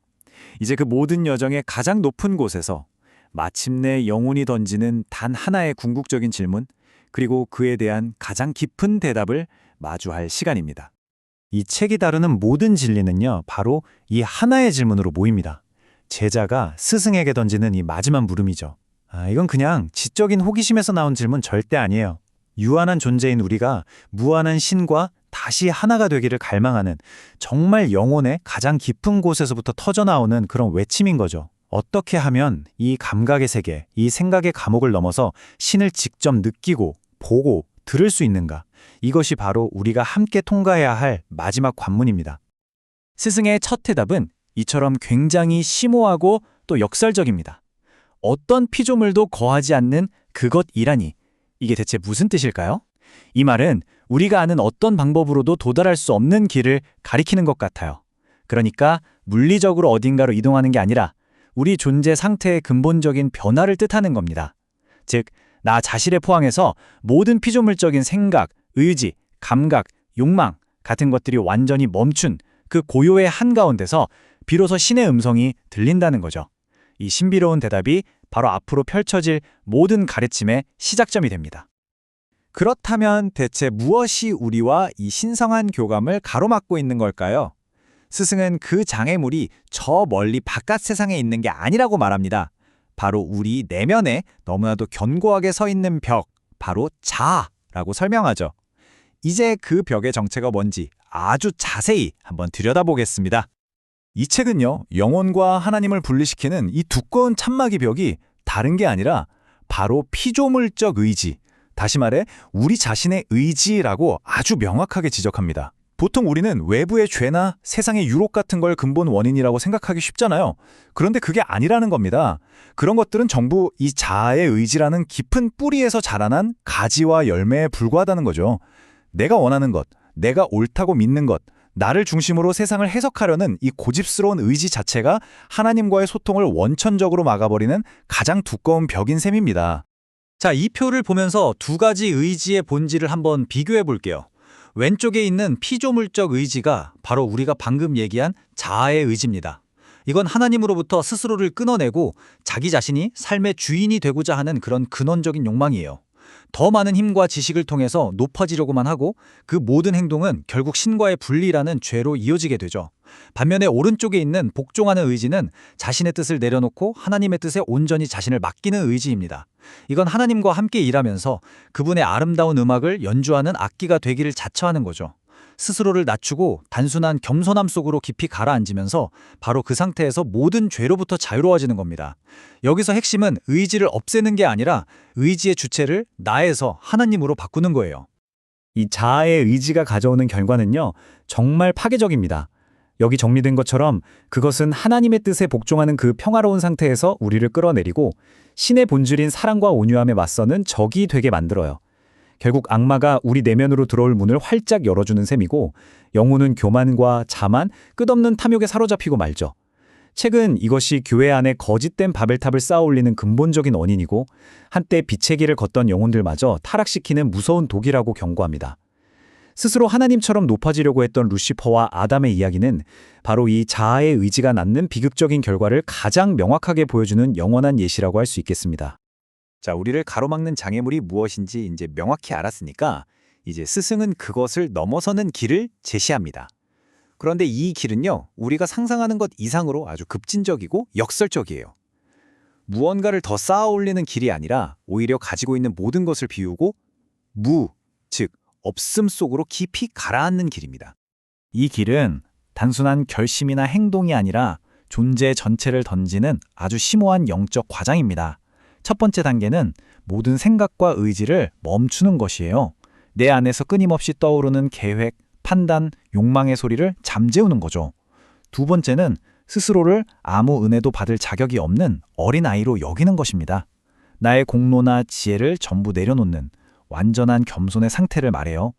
이제 그 모든 여정의 가장 높은 곳에서 마침내 영혼이 던지는 단 하나의 궁극적인 질문, 그리고 그에 대한 가장 깊은 대답을 마주할 시간입니다. 이 책이 다루는 모든 진리는요, 바로 이 하나의 질문으로 모입니다. 제자가 스승에게 던지는 이 마지막 물음이죠. 이건 그냥 지적인 호기심에서 나온 질문 절대 아니에요. 유한한 존재인 우리가 무한한 신과 다시 하나가 되기를 갈망하는 정말 영혼의 가장 깊은 곳에서부터 터져나오는 그런 외침인 거죠. 어떻게 하면 이 감각의 세계, 이 생각의 감옥을 넘어서 신을 직접 느끼고 보고 들을 수 있는가? 이것이 바로 우리가 함께 통과해야 할 마지막 관문입니다. 스승의 첫 대답은 이처럼 굉장히 심오하고 또 역설적입니다. 어떤 피조물도 거하지 않는 그것이라니. 이게 대체 무슨 뜻일까요? 이 말은 우리가 아는 어떤 방법으로도 도달할 수 없는 길을 가리키는 것 같아요. 그러니까 물리적으로 어딘가로 이동하는 게 아니라 우리 존재 상태의 근본적인 변화를 뜻하는 겁니다. 즉, 나 자신을 포함해서 모든 피조물적인 생각, 의지, 감각, 욕망 같은 것들이 완전히 멈춘 그 고요의 한가운데서 비로소 신의 음성이 들린다는 거죠. 이 신비로운 대답이 바로 앞으로 펼쳐질 모든 가르침의 시작점이 됩니다. 그렇다면 대체 무엇이 우리와 이 신성한 교감을 가로막고 있는 걸까요? 스승은 그 장애물이 저 멀리 바깥 세상에 있는 게 아니라고 말합니다. 바로 우리 내면에 너무나도 견고하게 서 있는 벽, 바로 자아라고 설명하죠. 이제 그 벽의 정체가 뭔지 아주 자세히 한번 들여다보겠습니다. 이 책은요, 영혼과 하나님을 분리시키는 이 두꺼운 참막이 벽이 다른 게 아니라 바로 피조물적 의지, 다시 말해 우리 자신의 의지라고 아주 명확하게 지적합니다. 보통 우리는 외부의 죄나 세상의 유혹 같은 걸 근본 원인이라고 생각하기 쉽잖아요. 그런데 그게 아니라는 겁니다. 그런 것들은 전부 이 자아의 의지라는 깊은 뿌리에서 자라난 가지와 열매에 불과하다는 거죠. 내가 원하는 것, 내가 옳다고 믿는 것, 나를 중심으로 세상을 해석하려는 이 고집스러운 의지 자체가 하나님과의 소통을 원천적으로 막아버리는 가장 두꺼운 벽인 셈입니다. 자, 이 표를 보면서 두 가지 의지의 본질을 한번 비교해 볼게요. 왼쪽에 있는 피조물적 의지가 바로 우리가 방금 얘기한 자아의 의지입니다. 이건 하나님으로부터 스스로를 끊어내고 자기 자신이 삶의 주인이 되고자 하는 그런 근원적인 욕망이에요. 더 많은 힘과 지식을 통해서 높아지려고만 하고 그 모든 행동은 결국 신과의 분리라는 죄로 이어지게 되죠. 반면에 오른쪽에 있는 복종하는 의지는 자신의 뜻을 내려놓고 하나님의 뜻에 온전히 자신을 맡기는 의지입니다. 이건 하나님과 함께 일하면서 그분의 아름다운 음악을 연주하는 악기가 되기를 자처하는 거죠. 스스로를 낮추고 단순한 겸손함 속으로 깊이 가라앉으면서 바로 그 상태에서 모든 죄로부터 자유로워지는 겁니다. 여기서 핵심은 의지를 없애는 게 아니라 의지의 주체를 나에서 하나님으로 바꾸는 거예요. 이 자아의 의지가 가져오는 결과는요, 정말 파괴적입니다. 여기 정리된 것처럼 그것은 하나님의 뜻에 복종하는 그 평화로운 상태에서 우리를 끌어내리고 신의 본질인 사랑과 온유함에 맞서는 적이 되게 만들어요. 결국 악마가 우리 내면으로 들어올 문을 활짝 열어주는 셈이고 영혼은 교만과 자만, 끝없는 탐욕에 사로잡히고 말죠. 책은 이것이 교회 안에 거짓된 바벨탑을 쌓아올리는 근본적인 원인이고 한때 빛의 길을 걷던 영혼들마저 타락시키는 무서운 독이라고 경고합니다. 스스로 하나님처럼 높아지려고 했던 루시퍼와 아담의 이야기는 바로 이 자아의 의지가 낳는 비극적인 결과를 가장 명확하게 보여주는 영원한 예시라고 할 수 있겠습니다. 자, 우리를 가로막는 장애물이 무엇인지 이제 명확히 알았으니까 이제 스승은 그것을 넘어서는 길을 제시합니다. 그런데 이 길은요, 우리가 상상하는 것 이상으로 아주 급진적이고 역설적이에요. 무언가를 더 쌓아 올리는 길이 아니라 오히려 가지고 있는 모든 것을 비우고 즉 없음 속으로 깊이 가라앉는 길입니다. 이 길은 단순한 결심이나 행동이 아니라 존재 전체를 던지는 아주 심오한 영적 과정입니다. 첫 번째 단계는 모든 생각과 의지를 멈추는 것이에요. 내 안에서 끊임없이 떠오르는 계획, 판단, 욕망의 소리를 잠재우는 거죠. 두 번째는 스스로를 아무 은혜도 받을 자격이 없는 어린아이로 여기는 것입니다. 나의 공로나 지혜를 전부 내려놓는 완전한 겸손의 상태를 말해요.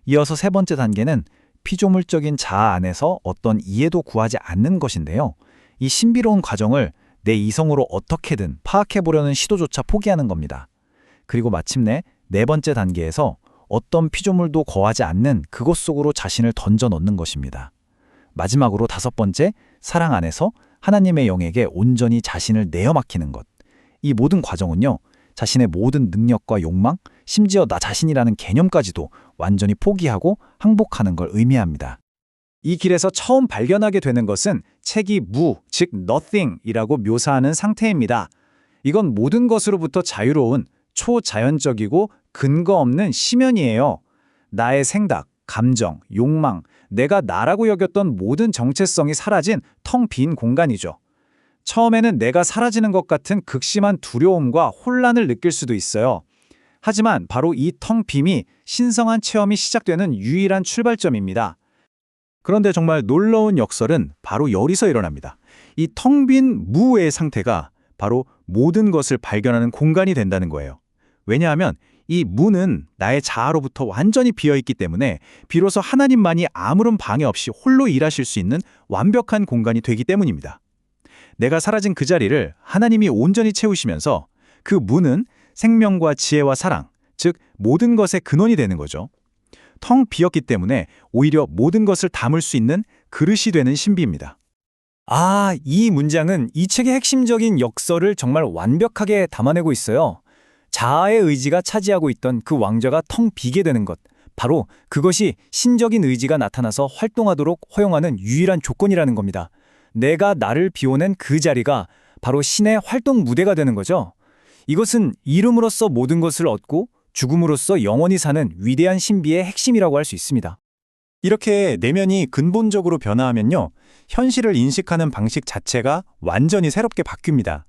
이어서 세 번째 단계는 피조물적인 자아 안에서 어떤 이해도 구하지 않는 것인데요. 이 신비로운 과정을 내 이성으로 어떻게든 파악해보려는 시도조차 포기하는 겁니다. 그리고 마침내 네 번째 단계에서 어떤 피조물도 거하지 않는 그곳 속으로 자신을 던져 넣는 것입니다. 마지막으로 다섯 번째, 사랑 안에서 하나님의 영에게 온전히 자신을 내어 맡기는 것. 이 모든 과정은요, 자신의 모든 능력과 욕망, 심지어 나 자신이라는 개념까지도 완전히 포기하고 항복하는 걸 의미합니다. 이 길에서 처음 발견하게 되는 것은 책이 무, 즉 nothing이라고 묘사하는 상태입니다. 이건 모든 것으로부터 자유로운 초자연적이고 근거 없는 심연이에요. 나의 생각, 감정, 욕망, 내가 나라고 여겼던 모든 정체성이 사라진 텅 빈 공간이죠. 처음에는 내가 사라지는 것 같은 극심한 두려움과 혼란을 느낄 수도 있어요. 하지만 바로 이 텅 빔이 신성한 체험이 시작되는 유일한 출발점입니다. 그런데 정말 놀라운 역설은 바로 여기서 일어납니다. 이 텅 빈 무의 상태가 바로 모든 것을 발견하는 공간이 된다는 거예요. 왜냐하면 이 무는 나의 자아로부터 완전히 비어있기 때문에 비로소 하나님만이 아무런 방해 없이 홀로 일하실 수 있는 완벽한 공간이 되기 때문입니다. 내가 사라진 그 자리를 하나님이 온전히 채우시면서 그 무는 생명과 지혜와 사랑, 즉 모든 것의 근원이 되는 거죠. 텅 비었기 때문에 오히려 모든 것을 담을 수 있는 그릇이 되는 신비입니다. 아, 이 문장은 이 책의 핵심적인 역설을 정말 완벽하게 담아내고 있어요. 자아의 의지가 차지하고 있던 그 왕좌가 텅 비게 되는 것. 바로 그것이 신적인 의지가 나타나서 활동하도록 허용하는 유일한 조건이라는 겁니다. 내가 나를 비워낸 그 자리가 바로 신의 활동 무대가 되는 거죠. 이것은 이름으로써 모든 것을 얻고 죽음으로써 영원히 사는 위대한 신비의 핵심이라고 할 수 있습니다. 이렇게 내면이 근본적으로 변화하면요, 현실을 인식하는 방식 자체가 완전히 새롭게 바뀝니다.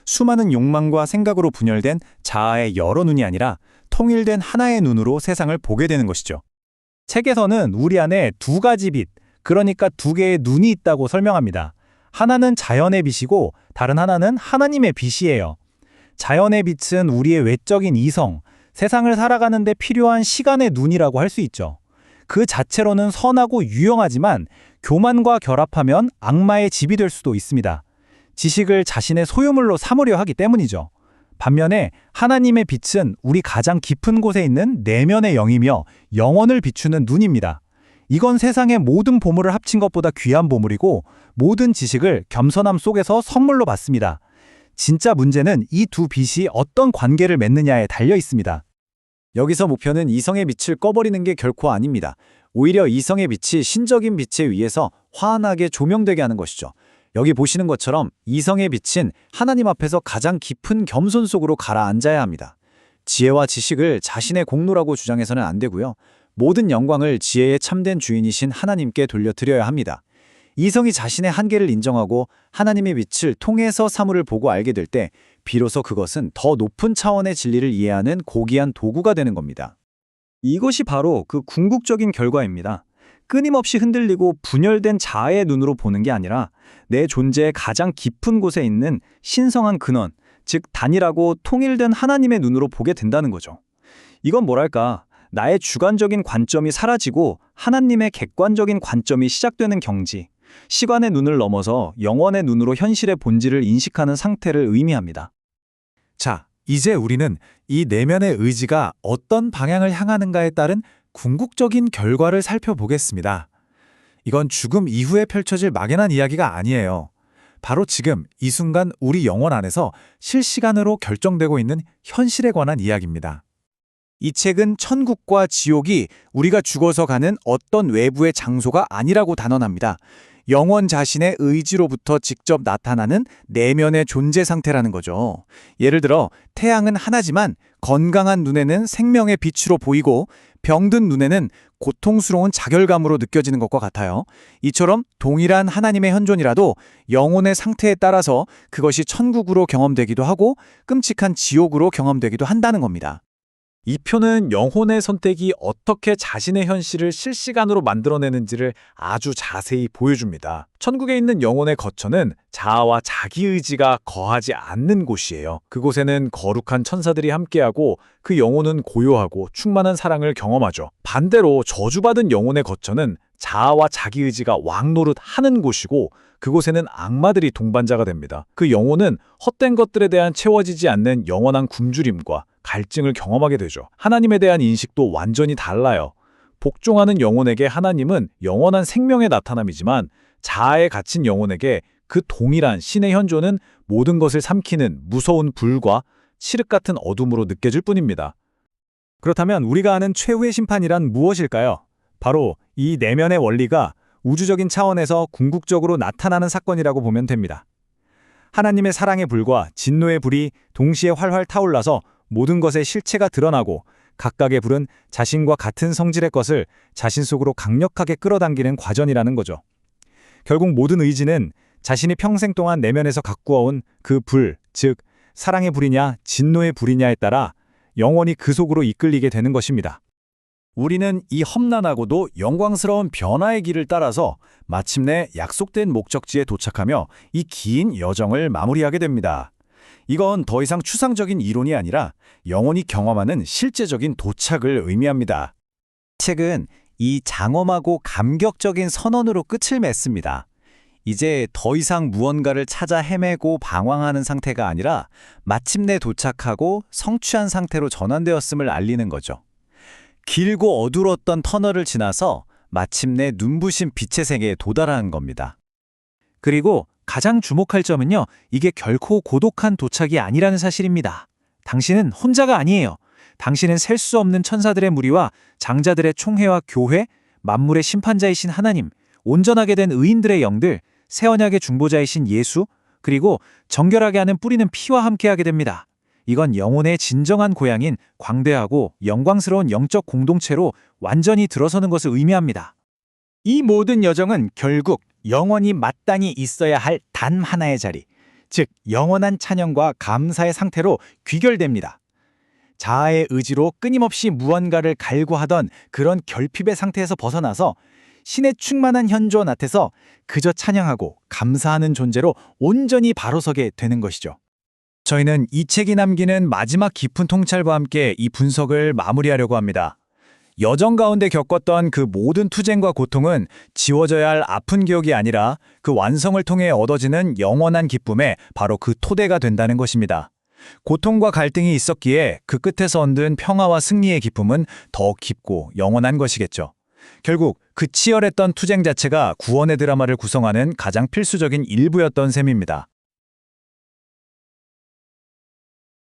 수많은 욕망과 생각으로 분열된 자아의 여러 눈이 아니라 통일된 하나의 눈으로 세상을 보게 되는 것이죠. 책에서는 우리 안에 두 가지 빛, 그러니까 두 개의 눈이 있다고 설명합니다. 하나는 자연의 빛이고 다른 하나는 하나님의 빛이에요. 자연의 빛은 우리의 외적인 이성, 세상을 살아가는 데 필요한 시간의 눈이라고 할 수 있죠. 그 자체로는 선하고 유용하지만 교만과 결합하면 악마의 집이 될 수도 있습니다. 지식을 자신의 소유물로 삼으려 하기 때문이죠. 반면에 하나님의 빛은 우리 가장 깊은 곳에 있는 내면의 영이며 영혼을 비추는 눈입니다. 이건 세상의 모든 보물을 합친 것보다 귀한 보물이고 모든 지식을 겸손함 속에서 선물로 받습니다. 진짜 문제는 이 두 빛이 어떤 관계를 맺느냐에 달려 있습니다. 여기서 목표는 이성의 빛을 꺼버리는 게 결코 아닙니다. 오히려 이성의 빛이 신적인 빛에 의해서 환하게 조명되게 하는 것이죠. 여기 보시는 것처럼 이성의 빛은 하나님 앞에서 가장 깊은 겸손 속으로 가라앉아야 합니다. 지혜와 지식을 자신의 공로라고 주장해서는 안 되고요. 모든 영광을 지혜의 참된 주인이신 하나님께 돌려드려야 합니다. 이성이 자신의 한계를 인정하고 하나님의 빛을 통해서 사물을 보고 알게 될 때 비로소 그것은 더 높은 차원의 진리를 이해하는 고귀한 도구가 되는 겁니다. 이것이 바로 그 궁극적인 결과입니다. 끊임없이 흔들리고 분열된 자아의 눈으로 보는 게 아니라 내 존재의 가장 깊은 곳에 있는 신성한 근원, 즉 단일하고 통일된 하나님의 눈으로 보게 된다는 거죠. 이건 뭐랄까, 나의 주관적인 관점이 사라지고 하나님의 객관적인 관점이 시작되는 경지, 시간의 눈을 넘어서 영원의 눈으로 현실의 본질을 인식하는 상태를 의미합니다. 자, 이제 우리는 이 내면의 의지가 어떤 방향을 향하는가에 따른 궁극적인 결과를 살펴보겠습니다. 이건 죽음 이후에 펼쳐질 막연한 이야기가 아니에요. 바로 지금 이 순간 우리 영혼 안에서 실시간으로 결정되고 있는 현실에 관한 이야기입니다. 이 책은 천국과 지옥이 우리가 죽어서 가는 어떤 외부의 장소가 아니라고 단언합니다. 영혼 자신의 의지로부터 직접 나타나는 내면의 존재 상태라는 거죠. 예를 들어 태양은 하나지만 건강한 눈에는 생명의 빛으로 보이고 병든 눈에는 고통스러운 자결감으로 느껴지는 것과 같아요. 이처럼 동일한 하나님의 현존이라도 영혼의 상태에 따라서 그것이 천국으로 경험되기도 하고 끔찍한 지옥으로 경험되기도 한다는 겁니다. 이 표는 영혼의 선택이 어떻게 자신의 현실을 실시간으로 만들어내는지를 아주 자세히 보여줍니다. 천국에 있는 영혼의 거처는 자아와 자기의지가 거하지 않는 곳이에요. 그곳에는 거룩한 천사들이 함께하고 그 영혼은 고요하고 충만한 사랑을 경험하죠. 반대로 저주받은 영혼의 거처는 자아와 자기의지가 왕노릇하는 곳이고 그곳에는 악마들이 동반자가 됩니다. 그 영혼은 헛된 것들에 대한 채워지지 않는 영원한 굶주림과 갈증을 경험하게 되죠. 하나님에 대한 인식도 완전히 달라요. 복종하는 영혼에게 하나님은 영원한 생명의 나타남이지만 자아에 갇힌 영혼에게 그 동일한 신의 현존은 모든 것을 삼키는 무서운 불과 칠흑 같은 어둠으로 느껴질 뿐입니다. 그렇다면 우리가 아는 최후의 심판이란 무엇일까요? 바로 이 내면의 원리가 우주적인 차원에서 궁극적으로 나타나는 사건이라고 보면 됩니다. 하나님의 사랑의 불과 진노의 불이 동시에 활활 타올라서 모든 것의 실체가 드러나고 각각의 불은 자신과 같은 성질의 것을 자신 속으로 강력하게 끌어당기는 과정이라는 거죠. 결국 모든 의지는 자신이 평생 동안 내면에서 가꾸어온 그 불, 즉 사랑의 불이냐 진노의 불이냐에 따라 영원히 그 속으로 이끌리게 되는 것입니다. 우리는 이 험난하고도 영광스러운 변화의 길을 따라서 마침내 약속된 목적지에 도착하며 이 긴 여정을 마무리하게 됩니다. 이건 더 이상 추상적인 이론이 아니라 영원히 경험하는 실제적인 도착을 의미합니다. 책은 이 장엄하고 감격적인 선언으로 끝을 맺습니다. 이제 더 이상 무언가를 찾아 헤매고 방황하는 상태가 아니라 마침내 도착하고 성취한 상태로 전환되었음을 알리는 거죠. 길고 어두웠던 터널을 지나서 마침내 눈부신 빛의 세계에 도달한 겁니다. 그리고 가장 주목할 점은요, 이게 결코 고독한 도착이 아니라는 사실입니다. 당신은 혼자가 아니에요. 당신은 셀 수 없는 천사들의 무리와 장자들의 총회와 교회, 만물의 심판자이신 하나님, 온전하게 된 의인들의 영들, 새 언약의 중보자이신 예수, 그리고 정결하게 하는 뿌리는 피와 함께하게 됩니다. 이건 영혼의 진정한 고향인 광대하고 영광스러운 영적 공동체로 완전히 들어서는 것을 의미합니다. 이 모든 여정은 결국 영원히 마땅히 있어야 할 단 하나의 자리, 즉 영원한 찬양과 감사의 상태로 귀결됩니다. 자아의 의지로 끊임없이 무언가를 갈구하던 그런 결핍의 상태에서 벗어나서 신의 충만한 현존 앞에서 그저 찬양하고 감사하는 존재로 온전히 바로서게 되는 것이죠. 저희는 이 책이 남기는 마지막 깊은 통찰과 함께 이 분석을 마무리하려고 합니다. 여정 가운데 겪었던 그 모든 투쟁과 고통은 지워져야 할 아픈 기억이 아니라 그 완성을 통해 얻어지는 영원한 기쁨의 바로 그 토대가 된다는 것입니다. 고통과 갈등이 있었기에 그 끝에서 얻은 평화와 승리의 기쁨은 더 깊고 영원한 것이겠죠. 결국 그 치열했던 투쟁 자체가 구원의 드라마를 구성하는 가장 필수적인 일부였던 셈입니다.